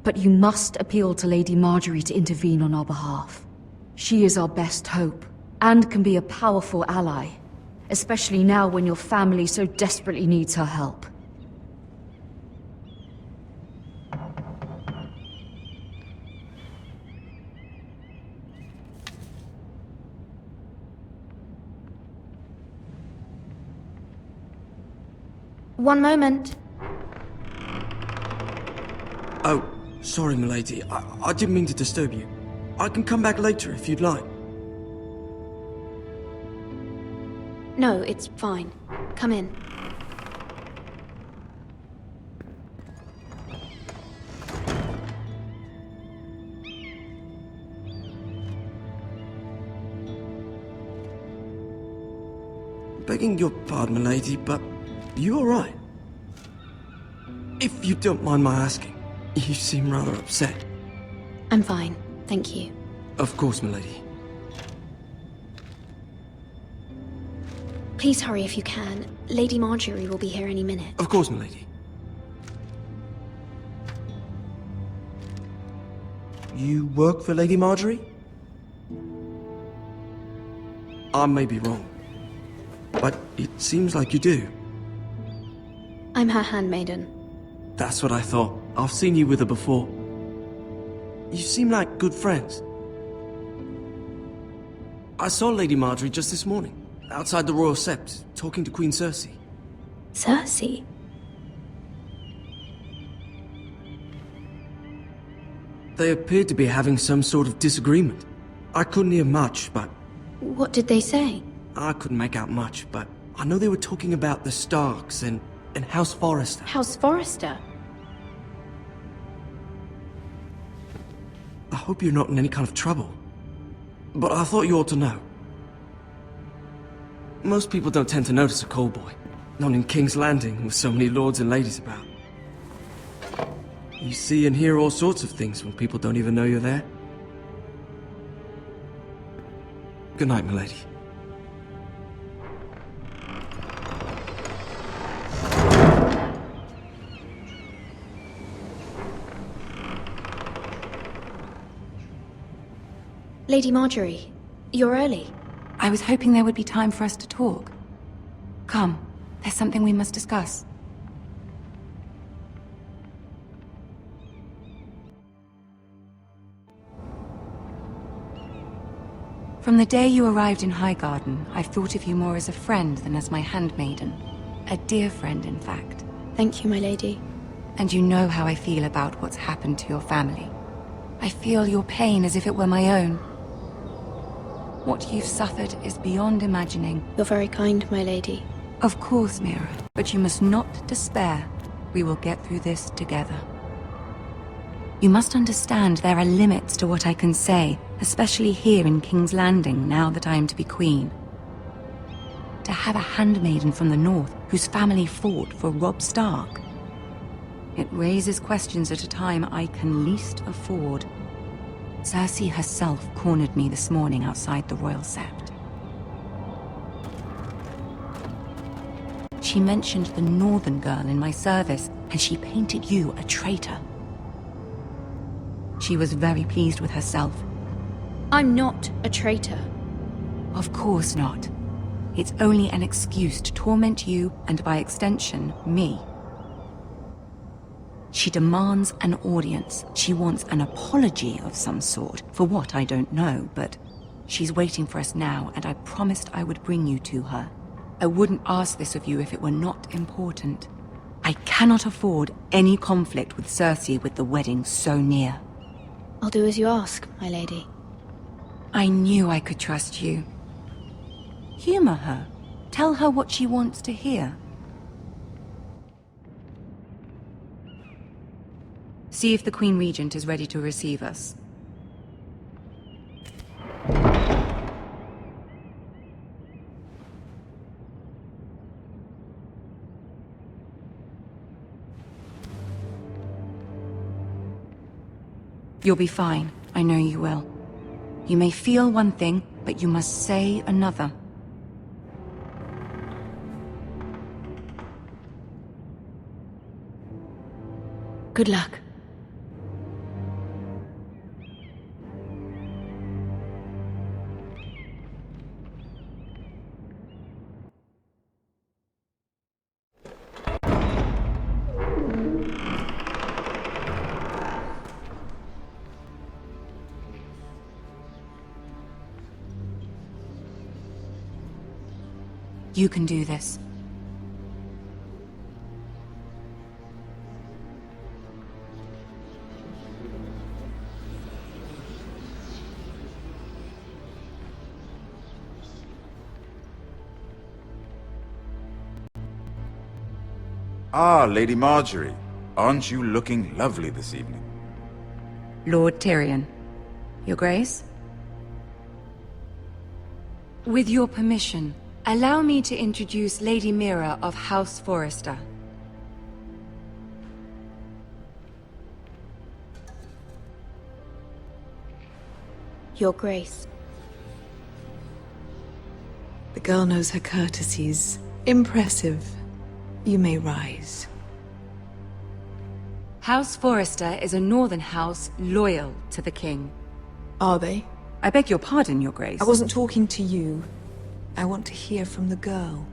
but you must appeal to Lady Marjorie to intervene on our behalf. She is our best hope, and can be a powerful ally, especially now when your family so desperately needs her help. One moment. Oh, sorry, milady. I didn't mean to disturb you. I can come back later if you'd like. No, it's fine. Come in. Begging your pardon, milady, but you alright? If you don't mind my asking, you seem rather upset. I'm fine, thank you. Of course, milady. Please hurry if you can. Lady Marjorie will be here any minute. Of course, milady. You work for Lady Marjorie? I may be wrong, but it seems like you do. I'm her handmaiden. That's what I thought. I've seen you with her before. You seem like good friends. I saw Lady Marjorie just this morning. outside the Royal Sept, talking to Queen Cersei. Cersei? They appeared to be having some sort of disagreement. I couldn't hear much, but... What did they say? I couldn't make out much, but I know they were talking about the Starks and House Forrester. House Forrester? I hope you're not in any kind of trouble. But I thought you ought to know. Most people don't tend to notice a call boy. Not in King's Landing, with so many lords and ladies about. You see and hear all sorts of things when people don't even know you're there. Good night, milady. Lady Marjorie, you're early. I was hoping there would be time for us to talk. Come, there's something we must discuss. From the day you arrived in Highgarden, I've thought of you more as a friend than as my handmaiden. A dear friend, in fact. Thank you, my lady. And you know how I feel about what's happened to your family. I feel your pain as if it were my own. What you've suffered is beyond imagining. You're very kind, my lady. Of course, Mira, but you must not despair. We will get through this together. You must understand there are limits to what I can say, especially here in King's Landing, now that I am to be queen. To have a handmaiden from the north whose family fought for Robb Stark. It raises questions at a time I can least afford. Cersei herself cornered me this morning outside the Royal Sept. She mentioned the northern girl in my service, and she painted you a traitor. She was very pleased with herself. I'm not a traitor. Of course not. It's only an excuse to torment you, and by extension, me. She demands an audience. She wants an apology of some sort, for what I don't know, but she's waiting for us now, and I promised I would bring you to her. I wouldn't ask this of you if it were not important. I cannot afford any conflict with Cersei with the wedding so near. I'll do as you ask, my lady. I knew I could trust you. Humor her. Tell her what she wants to hear. See if the Queen Regent is ready to receive us. You'll be fine. I know you will. You may feel one thing, but you must say another. Good luck. You can do this. Ah, Lady Marjorie. Aren't you looking lovely this evening? Lord Tyrion. Your Grace? With your permission, allow me to introduce Lady Mira of House Forrester. Your Grace. The girl knows her courtesies. Impressive. You may rise. House Forrester is a northern house loyal to the king. Are they? I beg your pardon, Your Grace. I wasn't talking to you. I want to hear from the girl.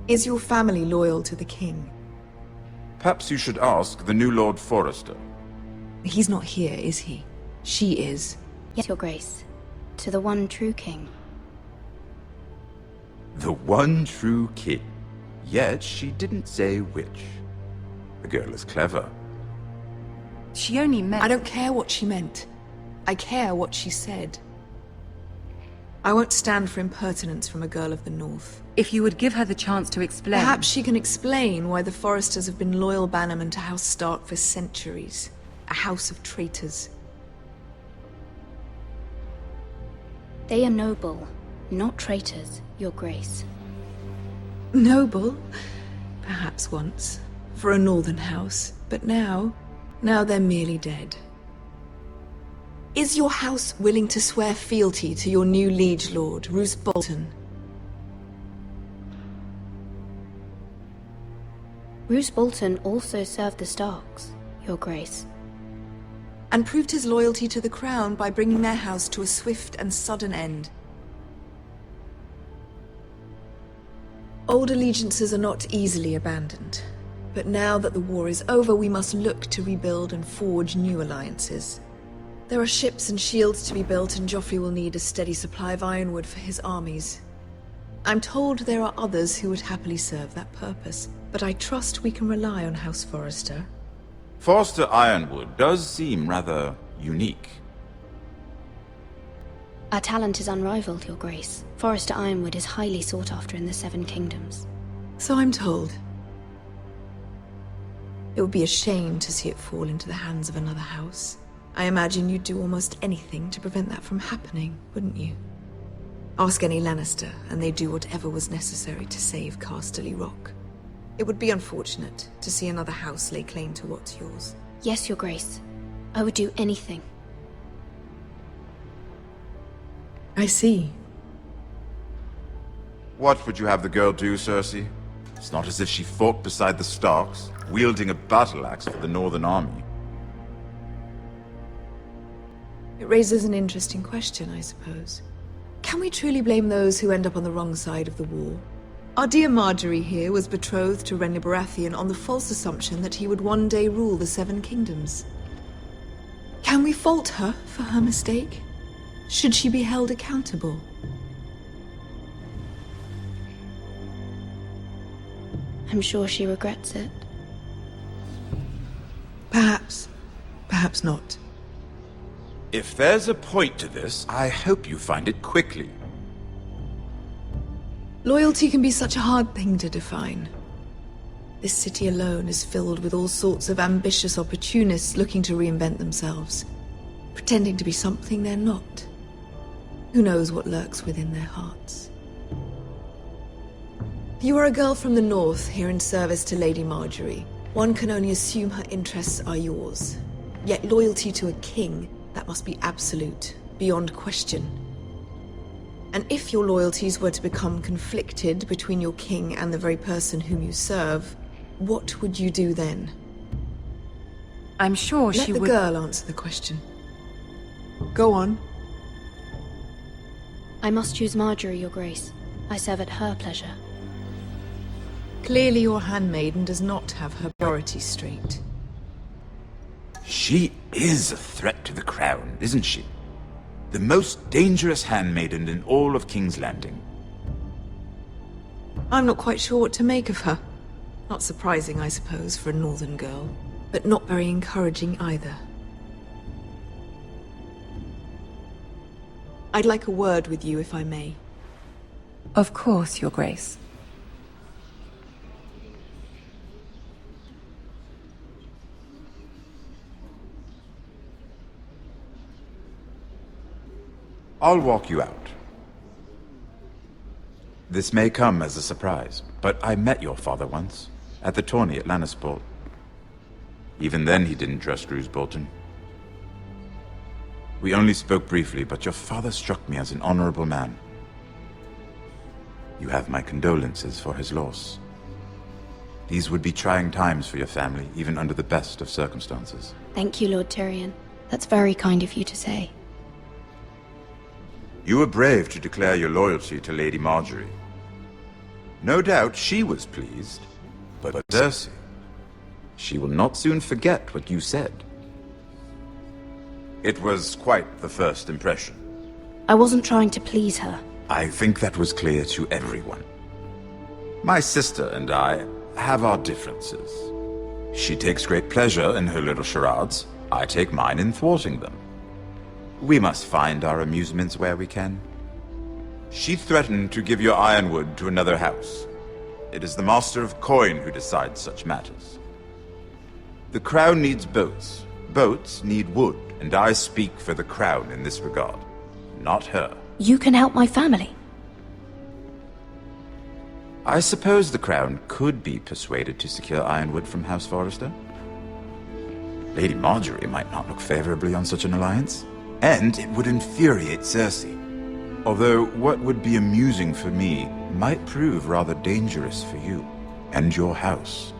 Is your family loyal to the king? Perhaps you should ask the new Lord Forrester. He's not here, is he? She is. Yes, Your Grace. To the one true king. The one true king. Yet she didn't say which. The girl is clever. She only meant... I don't care what she meant. I care what she said. I won't stand for impertinence from a girl of the North. If you would give her the chance to explain... Perhaps she can explain why the Forresters have been loyal bannermen to House Stark for centuries. A house of traitors. They are noble, not traitors, Your Grace. Noble? Perhaps once. For a northern house. But now they're merely dead. Is your house willing to swear fealty to your new liege lord, Roose Bolton? Roose Bolton also served the Starks, Your Grace. And proved his loyalty to the crown by bringing their house to a swift and sudden end. Old allegiances are not easily abandoned. But now that the war is over, we must look to rebuild and forge new alliances. There are ships and shields to be built, and Joffrey will need a steady supply of ironwood for his armies. I'm told there are others who would happily serve that purpose, but I trust we can rely on House Forrester. Forster Ironwood does seem rather unique. Our talent is unrivaled, Your Grace. Forrester Ironwood is highly sought after in the Seven Kingdoms. So I'm told. It would be a shame to see it fall into the hands of another house. I imagine you'd do almost anything to prevent that from happening, wouldn't you? Ask any Lannister, and they'd do whatever was necessary to save Casterly Rock. It would be unfortunate to see another house lay claim to what's yours. Yes, Your Grace. I would do anything. I see. What would you have the girl do, Cersei? It's not as if she fought beside the Starks, wielding a battle axe for the Northern Army. It raises an interesting question, I suppose. Can we truly blame those who end up on the wrong side of the war? Our dear Marjorie here was betrothed to Renly Baratheon on the false assumption that he would one day rule the Seven Kingdoms. Can we fault her for her mistake? Should she be held accountable? I'm sure she regrets it. Perhaps. Perhaps not. If there's a point to this, I hope you find it quickly. Loyalty can be such a hard thing to define. This city alone is filled with all sorts of ambitious opportunists looking to reinvent themselves, pretending to be something they're not. Who knows what lurks within their hearts? You are a girl from the north, here in service to Lady Marjorie. One can only assume her interests are yours. Yet loyalty to a king, that must be absolute, beyond question. And if your loyalties were to become conflicted between your king and the very person whom you serve, what would you do then? I'm sure she would... Let the girl answer the question. Go on. I must choose Marjorie, Your Grace. I serve at her pleasure. Clearly your handmaiden does not have her priorities straight. She is a threat to the crown, isn't she? The most dangerous handmaiden in all of King's Landing. I'm not quite sure what to make of her. Not surprising, I suppose, for a northern girl, but not very encouraging either. I'd like a word with you, if I may. Of course, Your Grace. I'll walk you out. This may come as a surprise, but I met your father once, at the tourney at Lannisport. Even then he didn't trust Roose Bolton. We only spoke briefly, but your father struck me as an honorable man. You have my condolences for his loss. These would be trying times for your family, even under the best of circumstances. Thank you, Lord Tyrion. That's very kind of you to say. You were brave to declare your loyalty to Lady Marjorie. No doubt she was pleased, but Cersei, she will not soon forget what you said. It was quite the first impression. I wasn't trying to please her. I think that was clear to everyone. My sister and I have our differences. She takes great pleasure in her little charades. I take mine in thwarting them. We must find our amusements where we can. She threatened to give your ironwood to another house. It is the Master of Coin who decides such matters. The crown needs boats. Boats need wood, and I speak for the crown in this regard, not her. You can help my family. I suppose the crown could be persuaded to secure ironwood from House Forrester. Lady Marjorie might not look favorably on such an alliance, and it would infuriate Cersei. Although what would be amusing for me might prove rather dangerous for you and your house.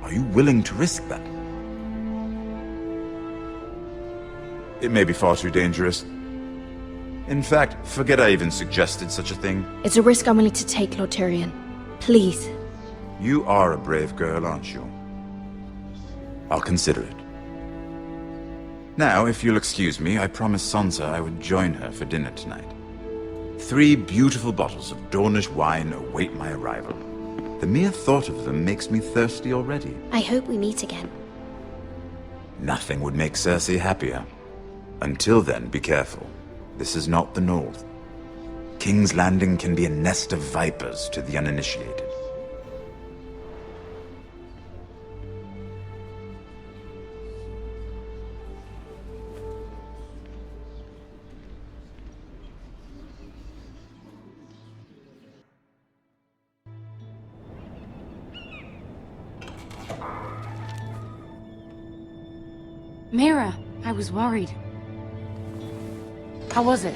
Are you willing to risk that? It may be far too dangerous. In fact, forget I even suggested such a thing. It's a risk I'm willing to take, Lord Tyrion. Please. You are a brave girl, aren't you? I'll consider it. Now, if you'll excuse me, I promised Sansa I would join her for dinner tonight. 3 beautiful bottles of Dornish wine await my arrival. The mere thought of them makes me thirsty already. I hope we meet again. Nothing would make Cersei happier. Until then, be careful. This is not the North. King's Landing can be a nest of vipers to the uninitiated. Mira, I was worried. How was it?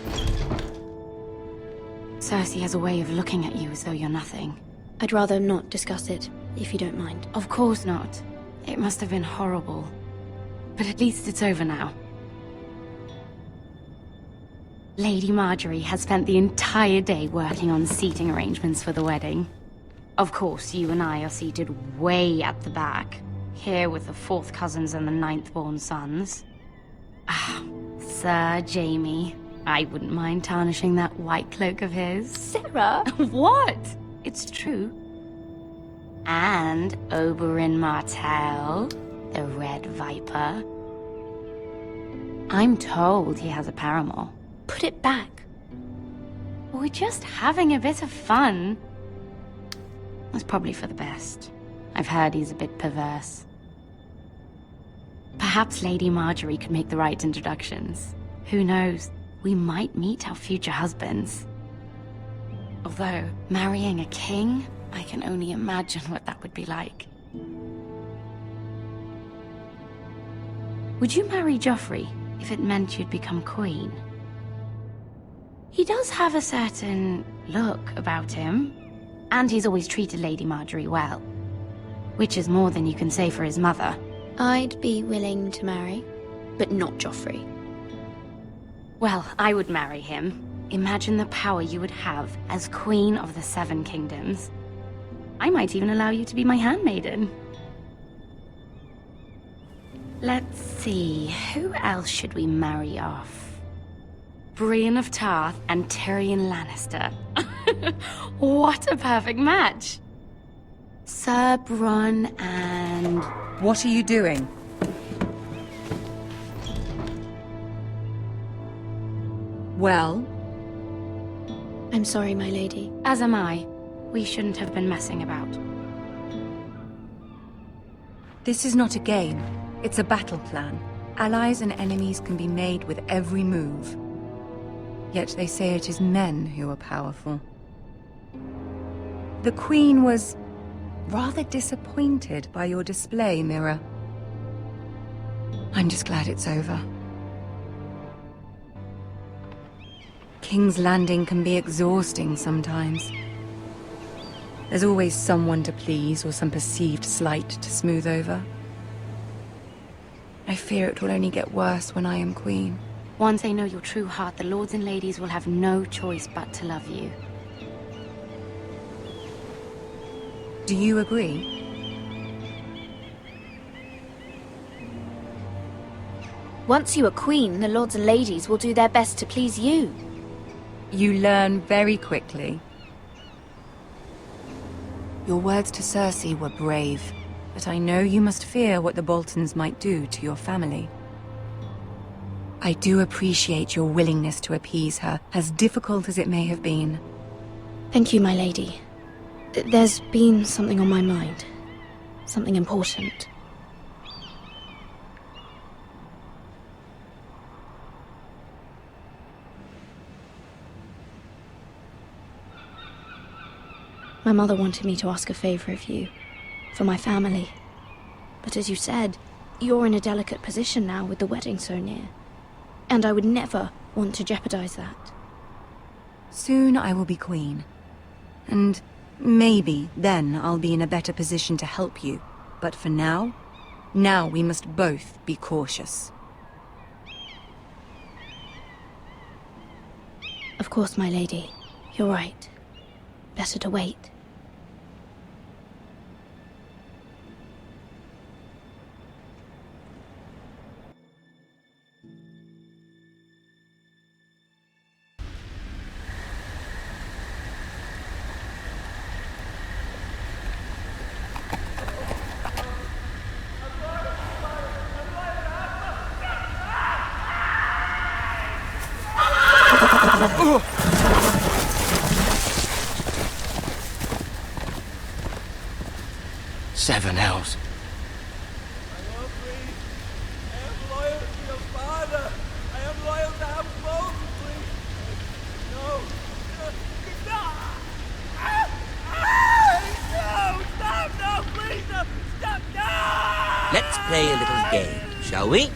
Cersei has a way of looking at you as though you're nothing. I'd rather not discuss it, if you don't mind. Of course not. It must have been horrible. But at least it's over now. Lady Marjorie has spent the entire day working on seating arrangements for the wedding. Of course, you and I are seated way at the back, here with the 4th cousins and the 9th-born sons. Ah, Sir Jaime. I wouldn't mind tarnishing that white cloak of his. Sarah! What? It's true. And Oberyn Martell, the Red Viper. I'm told he has a paramour. Put it back. We're just having a bit of fun. That's probably for the best. I've heard he's a bit perverse. Perhaps Lady Marjorie could make the right introductions. Who knows? We might meet our future husbands. Although, marrying a king, I can only imagine what that would be like. Would you marry Joffrey if it meant you'd become queen? He does have a certain look about him, and he's always treated Lady Marjorie well. Which is more than you can say for his mother. I'd be willing to marry, but not Joffrey. Well, I would marry him. Imagine the power you would have as Queen of the 7 Kingdoms. I might even allow you to be my handmaiden. Let's see, who else should we marry off? Brienne of Tarth and Tyrion Lannister. What a perfect match! Sir Bronn and... What are you doing? Well? I'm sorry, my lady. As am I. We shouldn't have been messing about. This is not a game. It's a battle plan. Allies and enemies can be made with every move. Yet they say it is men who are powerful. The Queen was rather disappointed by your display, Mira. I'm just glad it's over. King's Landing can be exhausting sometimes. There's always someone to please or some perceived slight to smooth over. I fear it will only get worse when I am queen. Once they know your true heart, the lords and ladies will have no choice but to love you. Do you agree? Once you are queen, the lords and ladies will do their best to please you. You learn very quickly. Your words to Cersei were brave, but I know you must fear what the Boltons might do to your family. I do appreciate your willingness to appease her, as difficult as it may have been. Thank you, my lady. There's been something on my mind. Something important. My mother wanted me to ask a favor of you, for my family. But as you said, you're in a delicate position now with the wedding so near. And I would never want to jeopardize that. Soon I will be queen. And maybe then I'll be in a better position to help you. But for now we must both be cautious. Of course, my lady. You're right. Better to wait. Seven hells. Let's play a little game, shall we?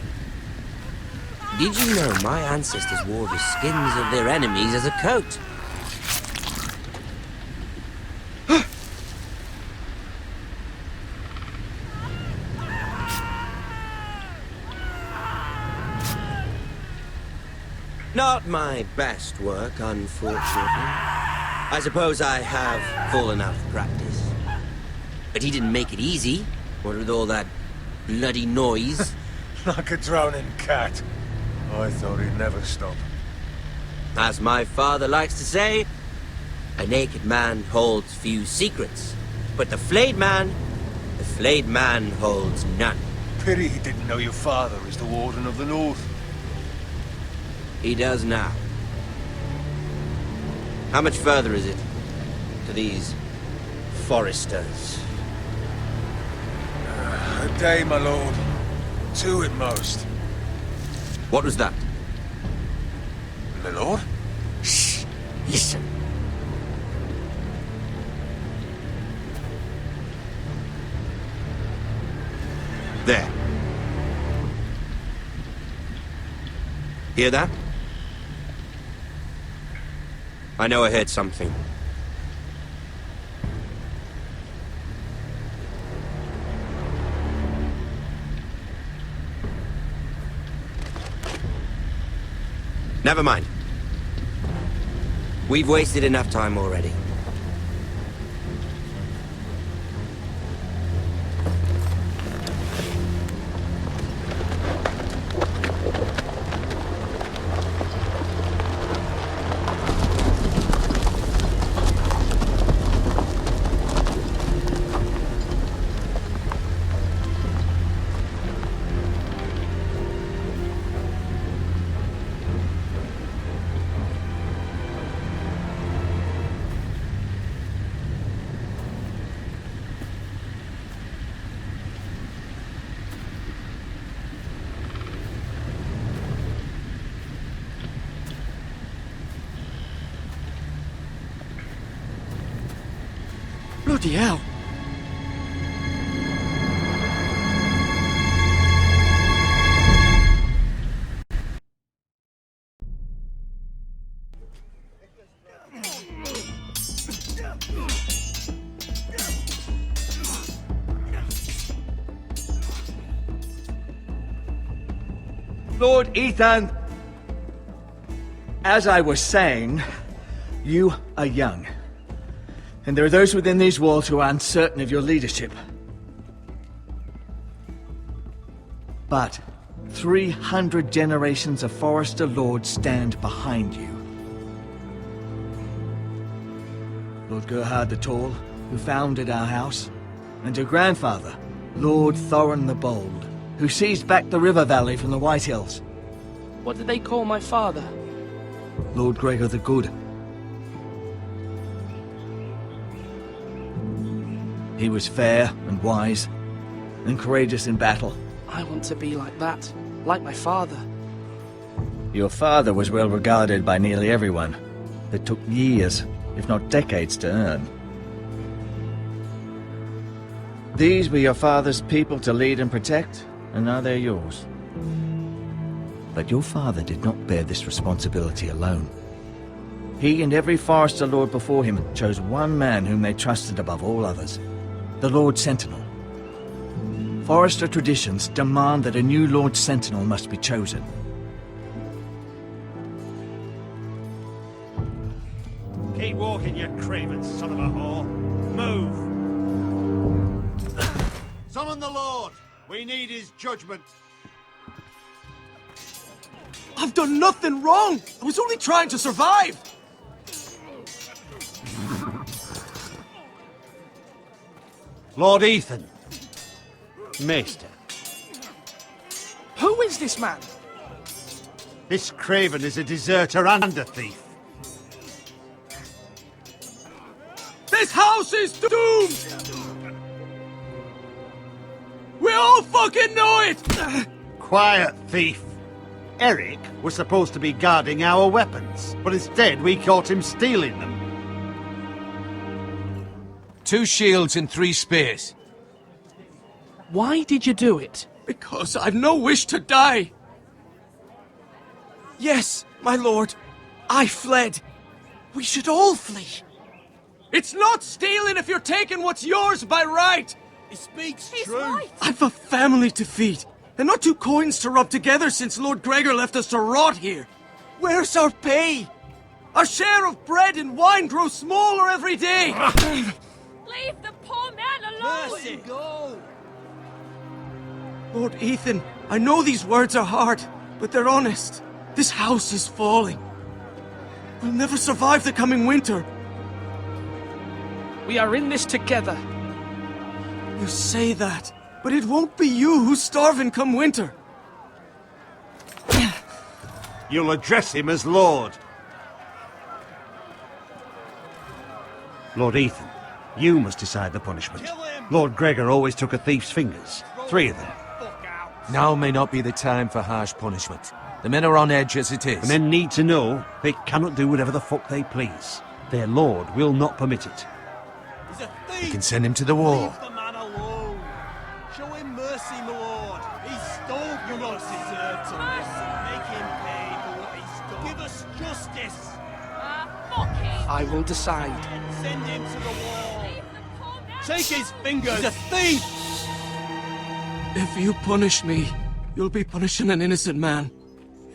Did you know my ancestors wore the skins of their enemies as a coat? Not my best work, unfortunately. I suppose I have fallen out of practice. But he didn't make it easy, what with all that bloody noise. Like a drowning cat. I thought he'd never stop. As my father likes to say, a naked man holds few secrets. But the flayed man holds none. Pity he didn't know your father is the Warden of the North. He does now. How much further is it to these foresters? A day, my lord. 2 at most. What was that? My lord? Shh! Listen. There. Hear that? I know I heard something. Never mind. We've wasted enough time already. Bloody hell. Lord Ethan, as I was saying, you are young. And there are those within these walls who are uncertain of your leadership. But 300 generations of Forester Lords stand behind you. Lord Gerhard the Tall, who founded our house, and your grandfather, Lord Thorin the Bold, who seized back the river valley from the White Hills. What did they call my father? Lord Gregor the Good. He was fair and wise, and courageous in battle. I want to be like that, like my father. Your father was well regarded by nearly everyone. It took years, if not decades, to earn. These were your father's people to lead and protect, and now they're yours. But your father did not bear this responsibility alone. He and every Forester Lord before him chose one man whom they trusted above all others, the Lord Sentinel. Forester traditions demand that a new Lord Sentinel must be chosen. Keep walking, you craven son of a whore. Move! Summon the Lord! We need his judgment. I've done nothing wrong! I was only trying to survive! Lord Ethan. Maester. Who is this man? This craven is a deserter and a thief. This house is doomed! We all fucking know it! Quiet, thief. Eric was supposed to be guarding our weapons, but instead we caught him stealing them. 2 shields and 3 spears. Why did you do it? Because I've no wish to die. Yes, my lord. I fled. We should all flee. It's not stealing if you're taking what's yours by right. He speaks He's true. right. I've a family to feed, and not 2 coins to rub together since Lord Gregor left us to rot here. Where's our pay? Our share of bread and wine grows smaller every day. Leave the poor man alone! Mercy, go! Lord Ethan, I know these words are hard, but they're honest. This house is falling. We'll never survive the coming winter. We are in this together. You say that, but it won't be you who's starving come winter. You'll address him as Lord. Lord Ethan, you must decide the punishment. Lord Gregor always took a thief's fingers. 3 of them. Now may not be the time for harsh punishment. The men are on edge as it is. The men need to know they cannot do whatever the fuck they please. Their lord will not permit it. He's a thief! You can send him to the wall. Leave the man alone. Show him mercy, my lord. He stole from us. Deserved to make him pay for what he stole. Give us justice. Fuck him! I will decide. Send him to the wall. Take his fingers. He's a thief! If you punish me, you'll be punishing an innocent man.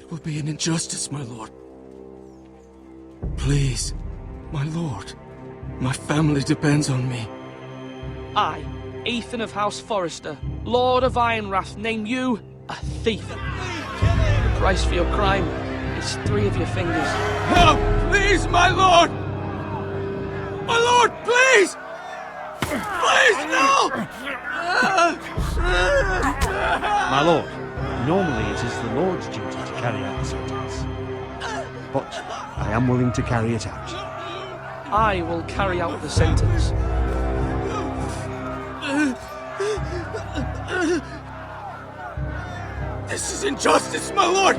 It will be an injustice, my lord. Please, my lord. My family depends on me. I, Ethan of House Forester, Lord of Ironwrath, name you a thief. The price for your crime is 3 of your fingers. Help! Please, my lord! My lord, please! Please, no! My lord, normally it is the Lord's duty to carry out the sentence. But I am willing to carry it out. I will carry out the sentence. This is injustice, my lord!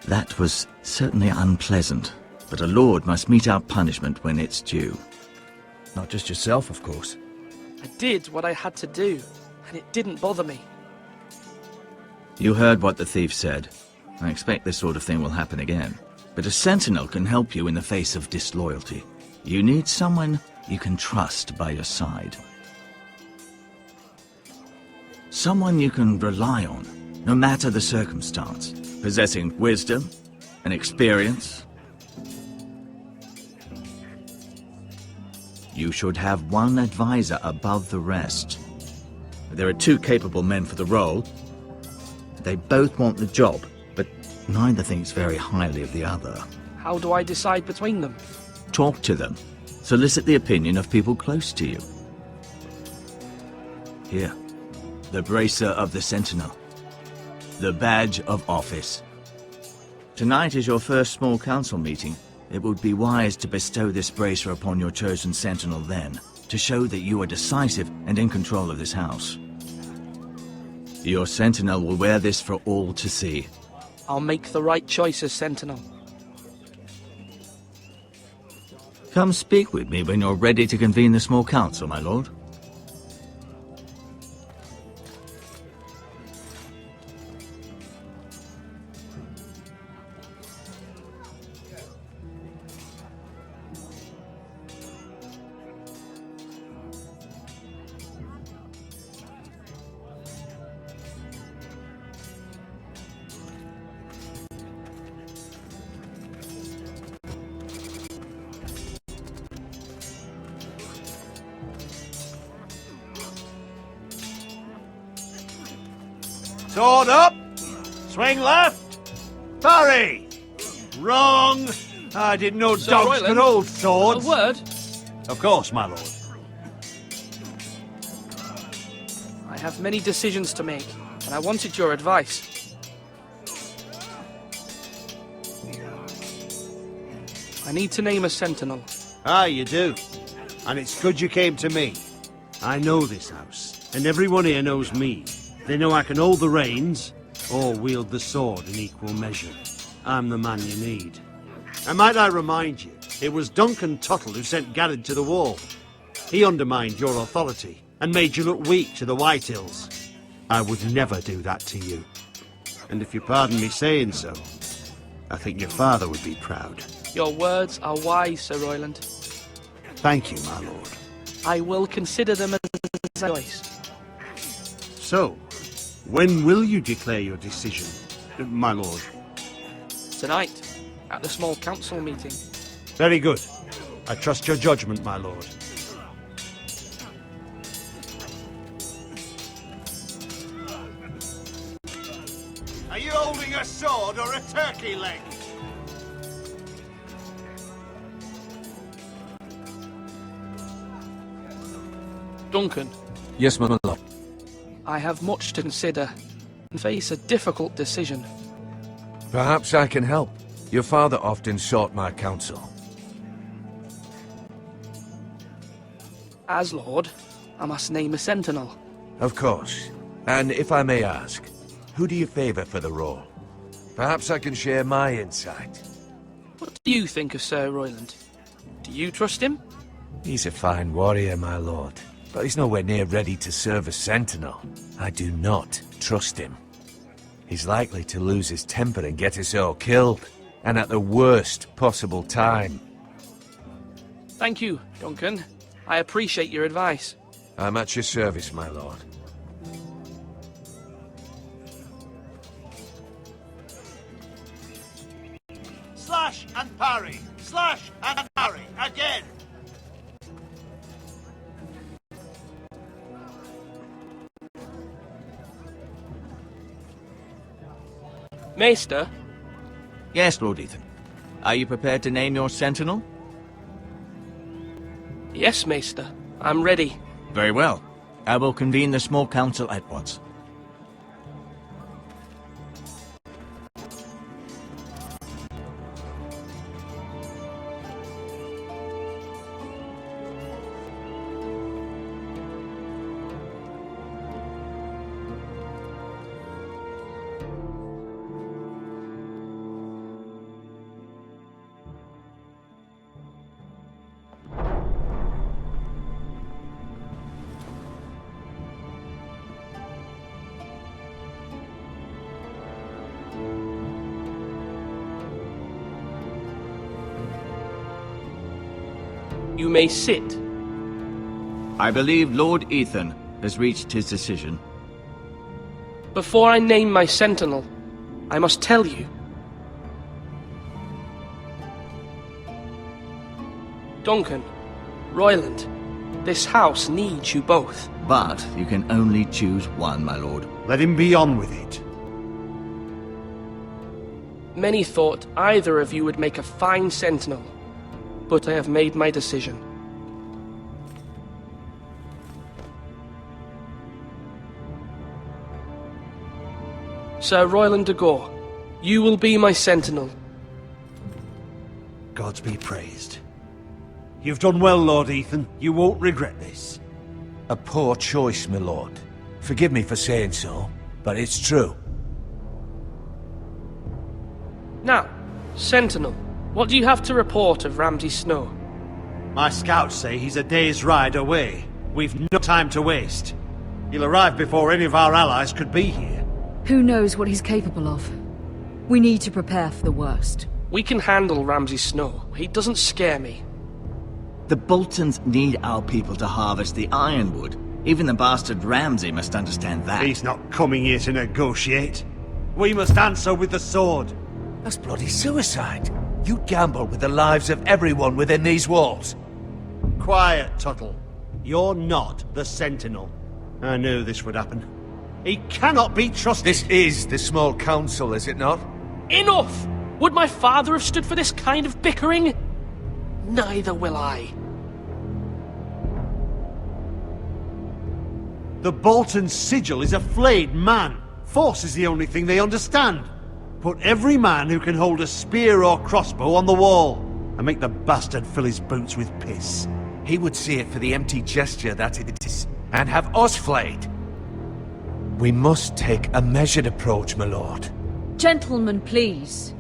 That was certainly unpleasant, but a lord must meet our punishment when it's due. Not just yourself, of course. I did what I had to do, and it didn't bother me. You heard what the thief said. I expect this sort of thing will happen again. But a sentinel can help you in the face of disloyalty. You need someone you can trust by your side. Someone you can rely on, no matter the circumstance, possessing wisdom and experience. You should have one advisor above the rest. There are two capable men for the role. They both want the job, but neither thinks very highly of the other. How do I decide between them? Talk to them. Solicit the opinion of people close to you. Here, the bracer of the Sentinel. The badge of office. Tonight is your first small council meeting. It would be wise to bestow this bracer upon your chosen Sentinel then, to show that you are decisive and in control of this house. Your Sentinel will wear this for all to see. I'll make the right choice as Sentinel. Come speak with me when you're ready to convene the small council, my lord. Sword up! Swing left! Parry! Wrong! I didn't know Sir dogs Royland, could hold swords. A word? Of course, my lord. I have many decisions to make, and I wanted your advice. I need to name a Sentinel. Ah, you do. And it's good you came to me. I know this house, and everyone here knows me. They know I can hold the reins, or wield the sword in equal measure. I'm the man you need. And might I remind you, it was Duncan Tuttle who sent Garrett to the wall. He undermined your authority, and made you look weak to the Whitehills. I would never do that to you. And if you pardon me saying so, I think your father would be proud. Your words are wise, Sir Royland. Thank you, my lord. I will consider them as a choice. So, when will you declare your decision, my lord? Tonight, at the small council meeting. Very good. I trust your judgment, my lord. Are you holding a sword or a turkey leg? Duncan. Yes, my lord. I have much to consider and face a difficult decision. Perhaps I can help. Your father often sought my counsel. As Lord, I must name a Sentinel. Of course. And if I may ask, who do you favor for the role? Perhaps I can share my insight. What do you think of Sir Royland? Do you trust him? He's a fine warrior, my lord. But he's nowhere near ready to serve as Sentinel. I do not trust him. He's likely to lose his temper and get us all killed. And at the worst possible time. Thank you, Duncan. I appreciate your advice. I'm at your service, my lord. Slash and parry! Slash and parry! Again! Maester? Yes, Lord Ethan. Are you prepared to name your Sentinel? Yes, Maester. I'm ready. Very well. I will convene the small council at once. You may sit. I believe Lord Ethan has reached his decision. Before I name my sentinel, I must tell you. Duncan, Royland, this house needs you both. But you can only choose one, my lord. Let him be on with it. Many thought either of you would make a fine sentinel, but I have made my decision. Sir Royland de Gore, you will be my sentinel. Gods be praised. You've done well, Lord Ethan. You won't regret this. A poor choice, my lord. Forgive me for saying so, but it's true. Now, Sentinel, what do you have to report of Ramsay Snow? My scouts say he's a day's ride away. We've no time to waste. He'll arrive before any of our allies could be here. Who knows what he's capable of? We need to prepare for the worst. We can handle Ramsay Snow. He doesn't scare me. The Boltons need our people to harvest the ironwood. Even the bastard Ramsay must understand that. He's not coming here to negotiate. We must answer with the sword. That's bloody suicide. You gamble with the lives of everyone within these walls. Quiet, Tuttle. You're not the Sentinel. I knew this would happen. He cannot be trusted. This is the small council, is it not? Enough! Would my father have stood for this kind of bickering? Neither will I. The Bolton sigil is a flayed man. Force is the only thing they understand. Put every man who can hold a spear or crossbow on the wall, and make the bastard fill his boots with piss. He would see it for the empty gesture that it is, and have us flayed. We must take a measured approach, my lord. Gentlemen, please.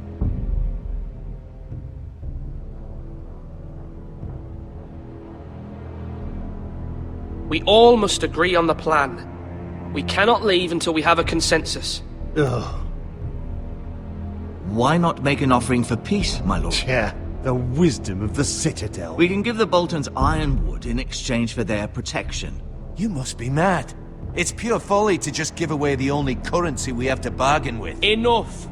We all must agree on the plan. We cannot leave until we have a consensus. Ugh. Why not make an offering for peace, my lord? Yeah, the wisdom of the Citadel. We can give the Boltons ironwood in exchange for their protection. You must be mad. It's pure folly to just give away the only currency we have to bargain with. Enough!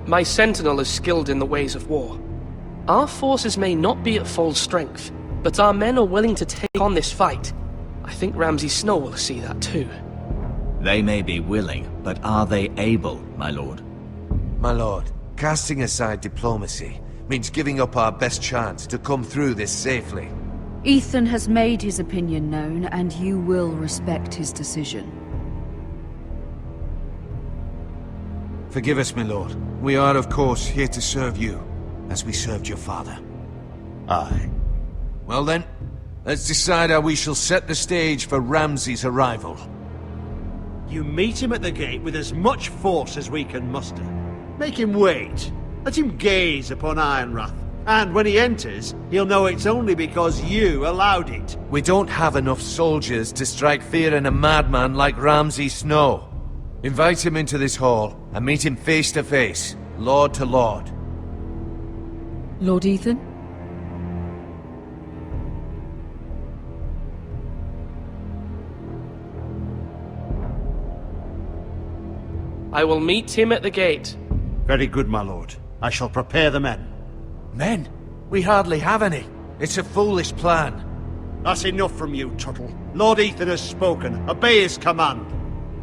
My sentinel is skilled in the ways of war. Our forces may not be at full strength, but our men are willing to take on this fight. I think Ramsay Snow will see that too. They may be willing, but are they able, my lord? My lord, casting aside diplomacy means giving up our best chance to come through this safely. Ethan has made his opinion known, and you will respect his decision. Forgive us, my lord. We are, of course, here to serve you, as we served your father. Aye. Well then, let's decide how we shall set the stage for Ramsay's arrival. You meet him at the gate with as much force as we can muster. Make him wait. Let him gaze upon Ironrath. And when he enters, he'll know it's only because you allowed it. We don't have enough soldiers to strike fear in a madman like Ramsay Snow. Invite him into this hall, and meet him face to face, lord to lord. Lord Ethan? I will meet him at the gate. Very good, my lord. I shall prepare the men. Men? We hardly have any. It's a foolish plan. That's enough from you, Tuttle. Lord Ethan has spoken. Obey his command.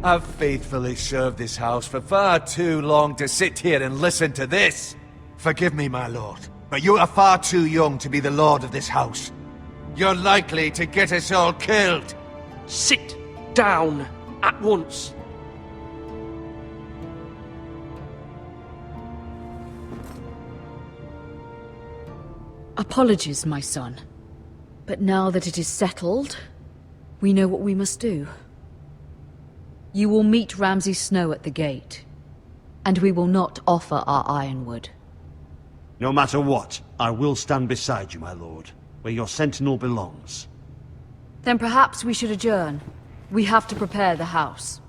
I've faithfully served this house for far too long to sit here and listen to this. Forgive me, my lord, but you are far too young to be the lord of this house. You're likely to get us all killed. Sit down at once. Apologies, my son. But now that it is settled, we know what we must do. You will meet Ramsay Snow at the gate, and we will not offer our ironwood. No matter what, I will stand beside you, my lord, where your sentinel belongs. Then perhaps we should adjourn. We have to prepare the house.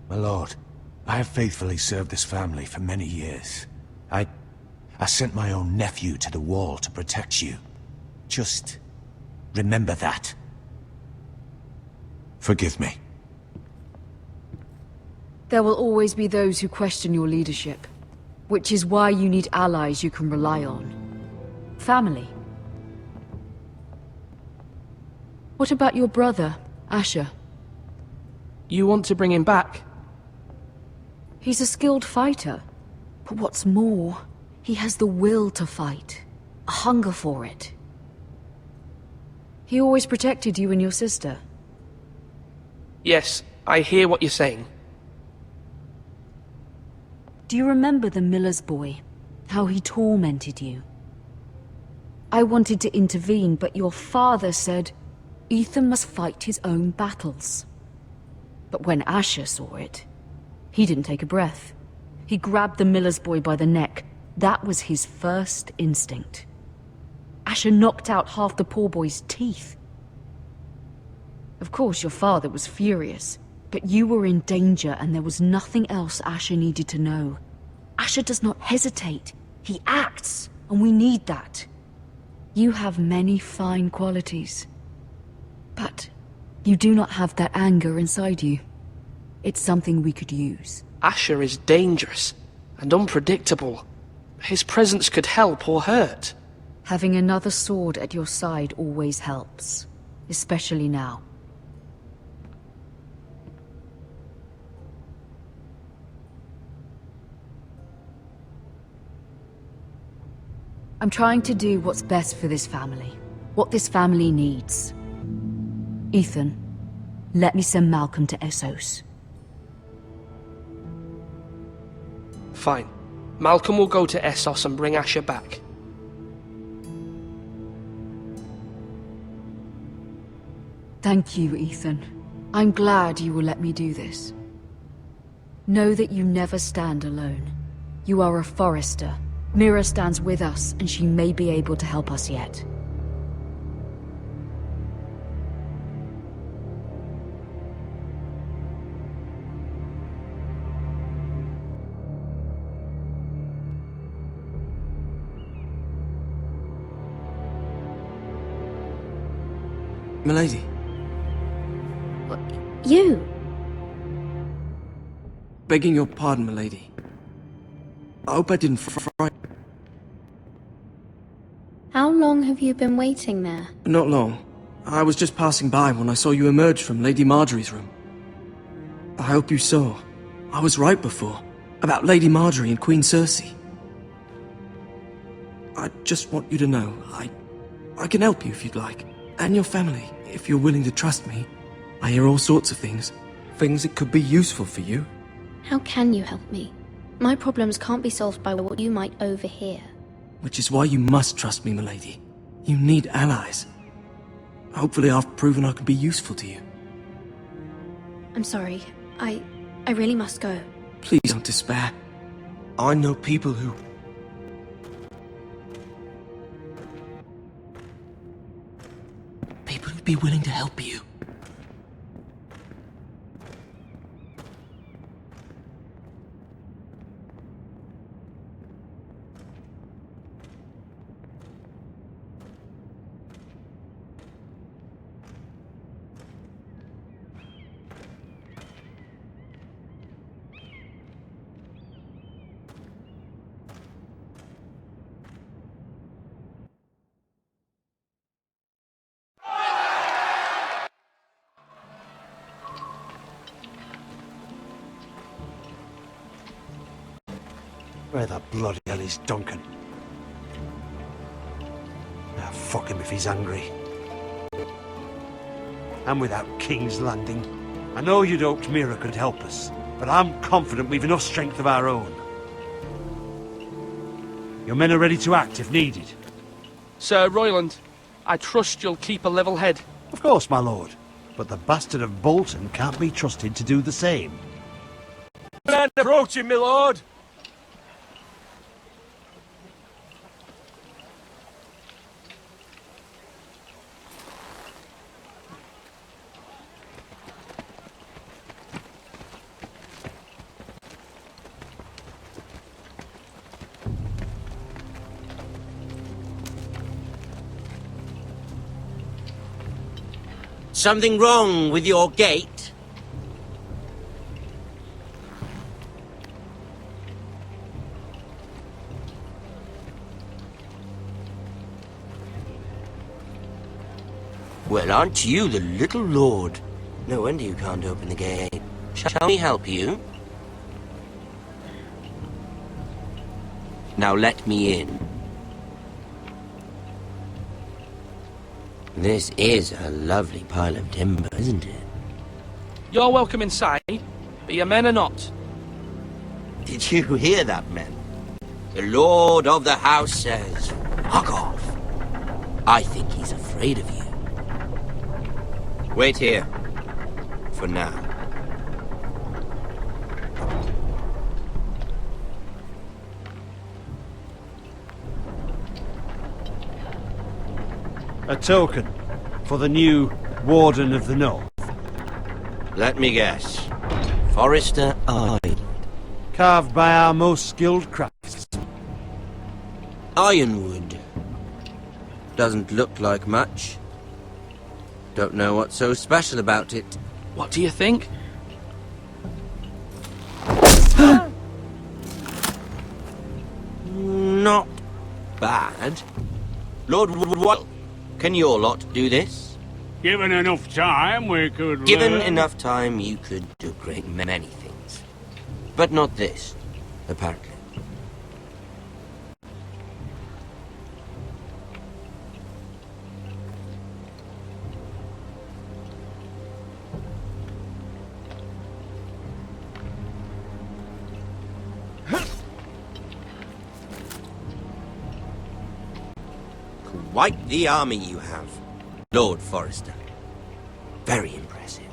My lord, I have faithfully served this family for many years. I sent my own nephew to the wall to protect you. Just remember that. Forgive me. There will always be those who question your leadership, which is why you need allies you can rely on. Family. What about your brother, Asher? You want to bring him back? He's a skilled fighter. But what's more, he has the will to fight. A hunger for it. He always protected you and your sister. Yes, I hear what you're saying. Do you remember the miller's boy? How he tormented you? I wanted to intervene, but your father said Ethan must fight his own battles. But when Asher saw it, he didn't take a breath. He grabbed the miller's boy by the neck. That was his first instinct. Asher knocked out half the poor boy's teeth. Of course, your father was furious, but you were in danger and there was nothing else Asher needed to know. Asher does not hesitate. He acts, and we need that. You have many fine qualities. But you do not have that anger inside you. It's something we could use. Asher is dangerous and unpredictable. His presence could help or hurt. Having another sword at your side always helps, especially now. I'm trying to do what's best for this family, what this family needs. Ethan, let me send Malcolm to Essos. Fine. Malcolm will go to Essos and bring Asher back. Thank you, Ethan. I'm glad you will let me do this. Know that you never stand alone. You are a Forrester. Mira stands with us, and she may be able to help us yet. Milady. You? Begging your pardon, milady. I hope I didn't frighten. How long have you been waiting there? Not long. I was just passing by when I saw you emerge from Lady Marjorie's room. I hope you saw. I was right before. About Lady Marjorie and Queen Cersei. I just want you to know, I can help you if you'd like. And your family, if you're willing to trust me. I hear all sorts of things. Things that could be useful for you. How can you help me? My problems can't be solved by what you might overhear. Which is why you must trust me, milady. You need allies. Hopefully I've proven I can be useful to you. I'm sorry. I really must go. Please don't despair. I know people who... People who'd be willing to help you. Where the bloody hell is Duncan? Ah, fuck him if he's angry. And without King's Landing. I know you'd hoped Mira could help us, but I'm confident we've enough strength of our own. Your men are ready to act if needed. Sir Royland, I trust you'll keep a level head. Of course, my lord. But the bastard of Bolton can't be trusted to do the same. Man approaching, my lord! Something wrong with your gate? Well, aren't you the little lord? No wonder you can't open the gate. Shall we help you? Now let me in. This is a lovely pile of timber, isn't it? You're welcome inside, but your men are not. Did you hear that, men? The lord of the house says, fuck off. I think he's afraid of you. Wait here. For now. A token for the new Warden of the North. Let me guess. Forrester Island. Carved by our most skilled craftsmen. Ironwood. Doesn't look like much. Don't know what's so special about it. What do you think? Not bad. Lord Woodwell, can your lot do this? Given enough time, we could... Given enough time, you could do a great many things. But not this, apparently. Quite the army you have, Lord Forrester. Very impressive.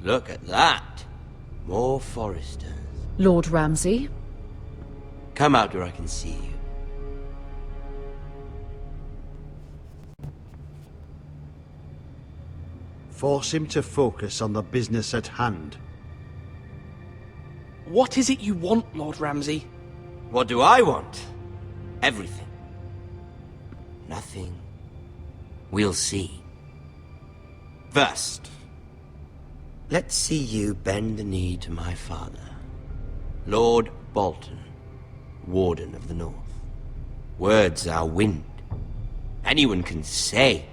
Look at that. More Forresters. Lord Ramsay? Come out where I can see you. Force him to focus on the business at hand. What is it you want, Lord Ramsay? What do I want? Everything. Nothing. We'll see. First, let's see you bend the knee to my father, Lord Bolton, Warden of the North. Words are wind. Anyone can say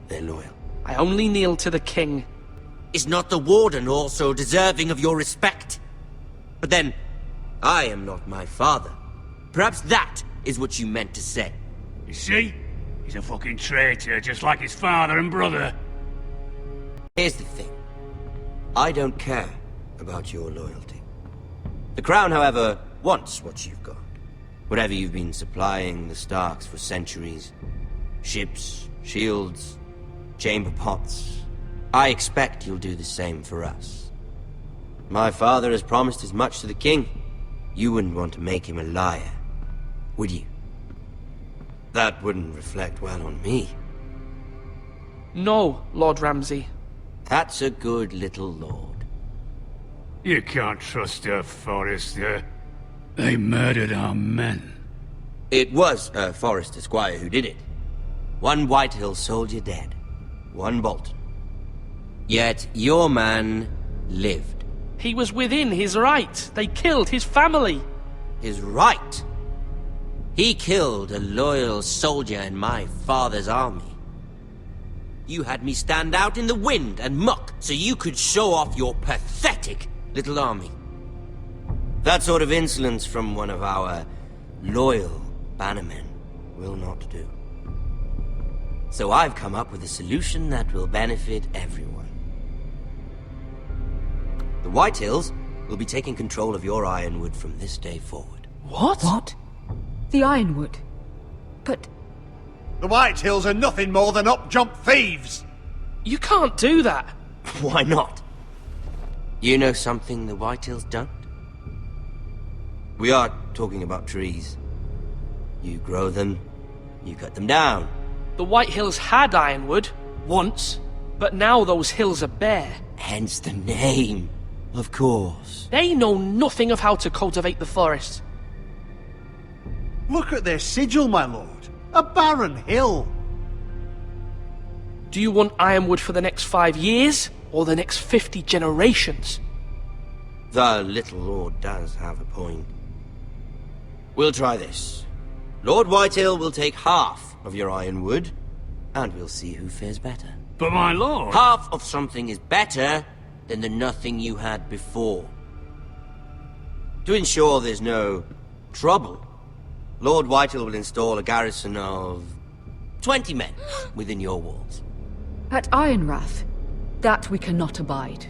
they're loyal. I only kneel to the king. Is not the Warden also deserving of your respect? But then, I am not my father. Perhaps that is what you meant to say. You see? He's a fucking traitor, just like his father and brother. Here's the thing. I don't care about your loyalty. The Crown, however, wants what you've got. Whatever you've been supplying the Starks for centuries. Ships, shields, chamber pots. I expect you'll do the same for us. My father has promised as much to the king. You wouldn't want to make him a liar, would you? That wouldn't reflect well on me. No, Lord Ramsay. That's a good little lord. You can't trust her, Forrester. They murdered our men. It was a Forrester squire who did it. One Whitehill soldier dead. One Bolton. Yet your man lived. He was within his right. They killed his family. His right? He killed a loyal soldier in my father's army. You had me stand out in the wind and muck so you could show off your pathetic little army. That sort of insolence from one of our loyal bannermen will not do. So I've come up with a solution that will benefit everyone. The Whitehills will be taking control of your Ironwood from this day forward. What? What? The Ironwood? But... The Whitehills are nothing more than up-jump thieves! You can't do that! Why not? You know something the Whitehills don't? We are talking about trees. You grow them, you cut them down. The Whitehills had Ironwood, once, but now those hills are bare. Hence the name, of course. They know nothing of how to cultivate the forest. Look at their sigil, my lord. A barren hill. Do you want Ironwood for the next 5 years, or the next 50 generations? The little lord does have a point. We'll try this. Lord Whitehill will take half of your Ironwood, and we'll see who fares better. But my lord... Half of something is better than the nothing you had before. To ensure there's no trouble, Lord Whitehill will install a garrison of 20 men within your walls. At Ironrath, that we cannot abide.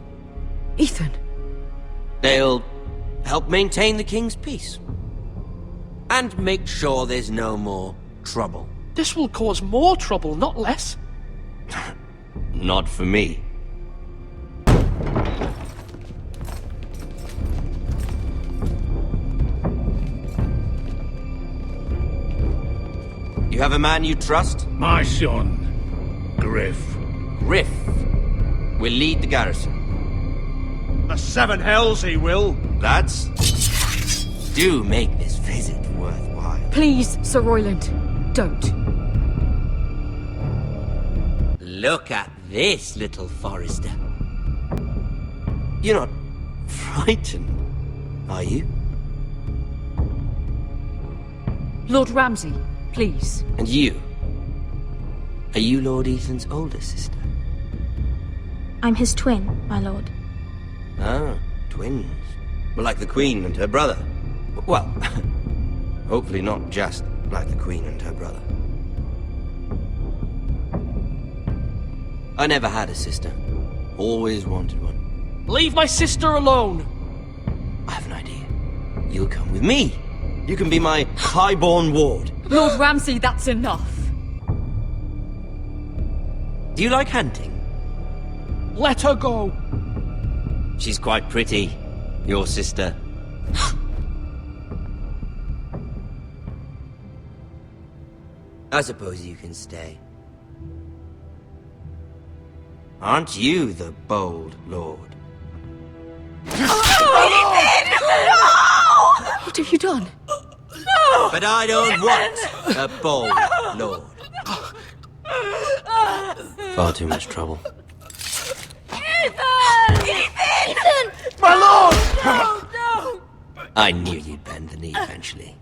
Ethan. They'll help maintain the king's peace. And make sure there's no more trouble. This will cause more trouble, not less. Not for me. You have a man you trust? My son, Griff. Griff will lead the garrison. The Seven Hells he will. Lads, do make this visit worthwhile. Please, Sir Royland, don't. Look at this, little Forester. You're not frightened, are you? Lord Ramsay, please. And you? Are you Lord Ethan's older sister? I'm his twin, my lord. Ah, twins. Well, like the Queen and her brother. Well, hopefully not just like the Queen and her brother. I never had a sister. Always wanted one. Leave my sister alone! I have an idea. You'll come with me. You can be my highborn ward. Lord Ramsay, that's enough. Do you like hunting? Let her go! She's quite pretty, your sister. I suppose you can stay. Aren't you the bold lord? What have you done? No! But I don't want a bold lord. Far too much trouble. Ethan! Ethan! My lord! No! I knew you'd bend the knee eventually.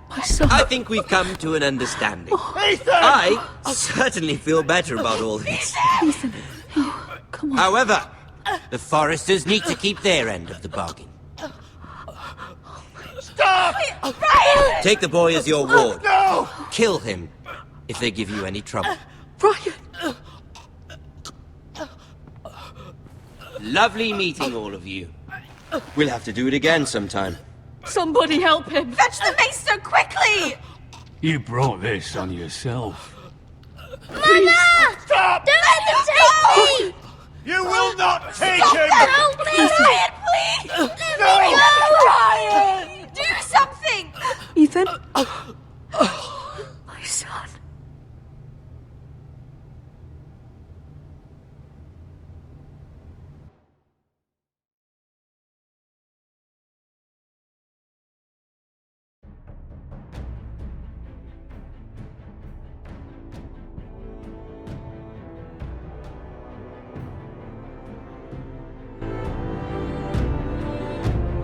My son. I think we've come to an understanding. Ethan! I certainly feel better about all this. Ethan. Oh, come on. However, the Foresters need to keep their end of the bargain. Stop! Brian! Take the boy as your ward. No! Kill him if they give you any trouble. Brian! Lovely meeting all of you. We'll have to do it again sometime. Somebody help him! Fetch the maester quickly! You brought this on yourself. Mama! Stop! Don't let them take me! You will not take Stop him! that! Help me! Brian, please! Let me go! Brian! Do something! Ethan? My son.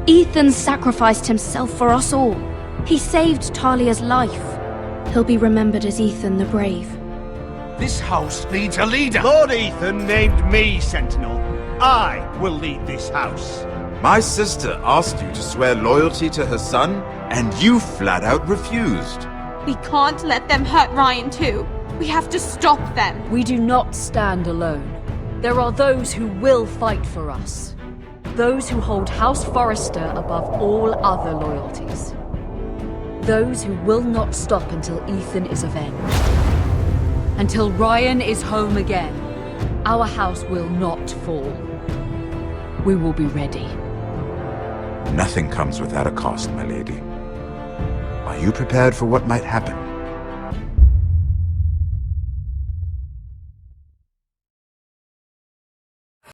Ethan sacrificed himself for us all. He saved Talia's life. He'll be remembered as Ethan the Brave. This house needs a leader. Lord Ethan named me Sentinel. I will lead this house. My sister asked you to swear loyalty to her son, and you flat out refused. We can't let them hurt Ryan too. We have to stop them. We do not stand alone. There are those who will fight for us. Those who hold House Forrester above all other loyalties. Those who will not stop until Ethan is avenged. Until Ryan is home again, our house will not fall. We will be ready. Nothing comes without a cost, my lady. Are you prepared for what might happen?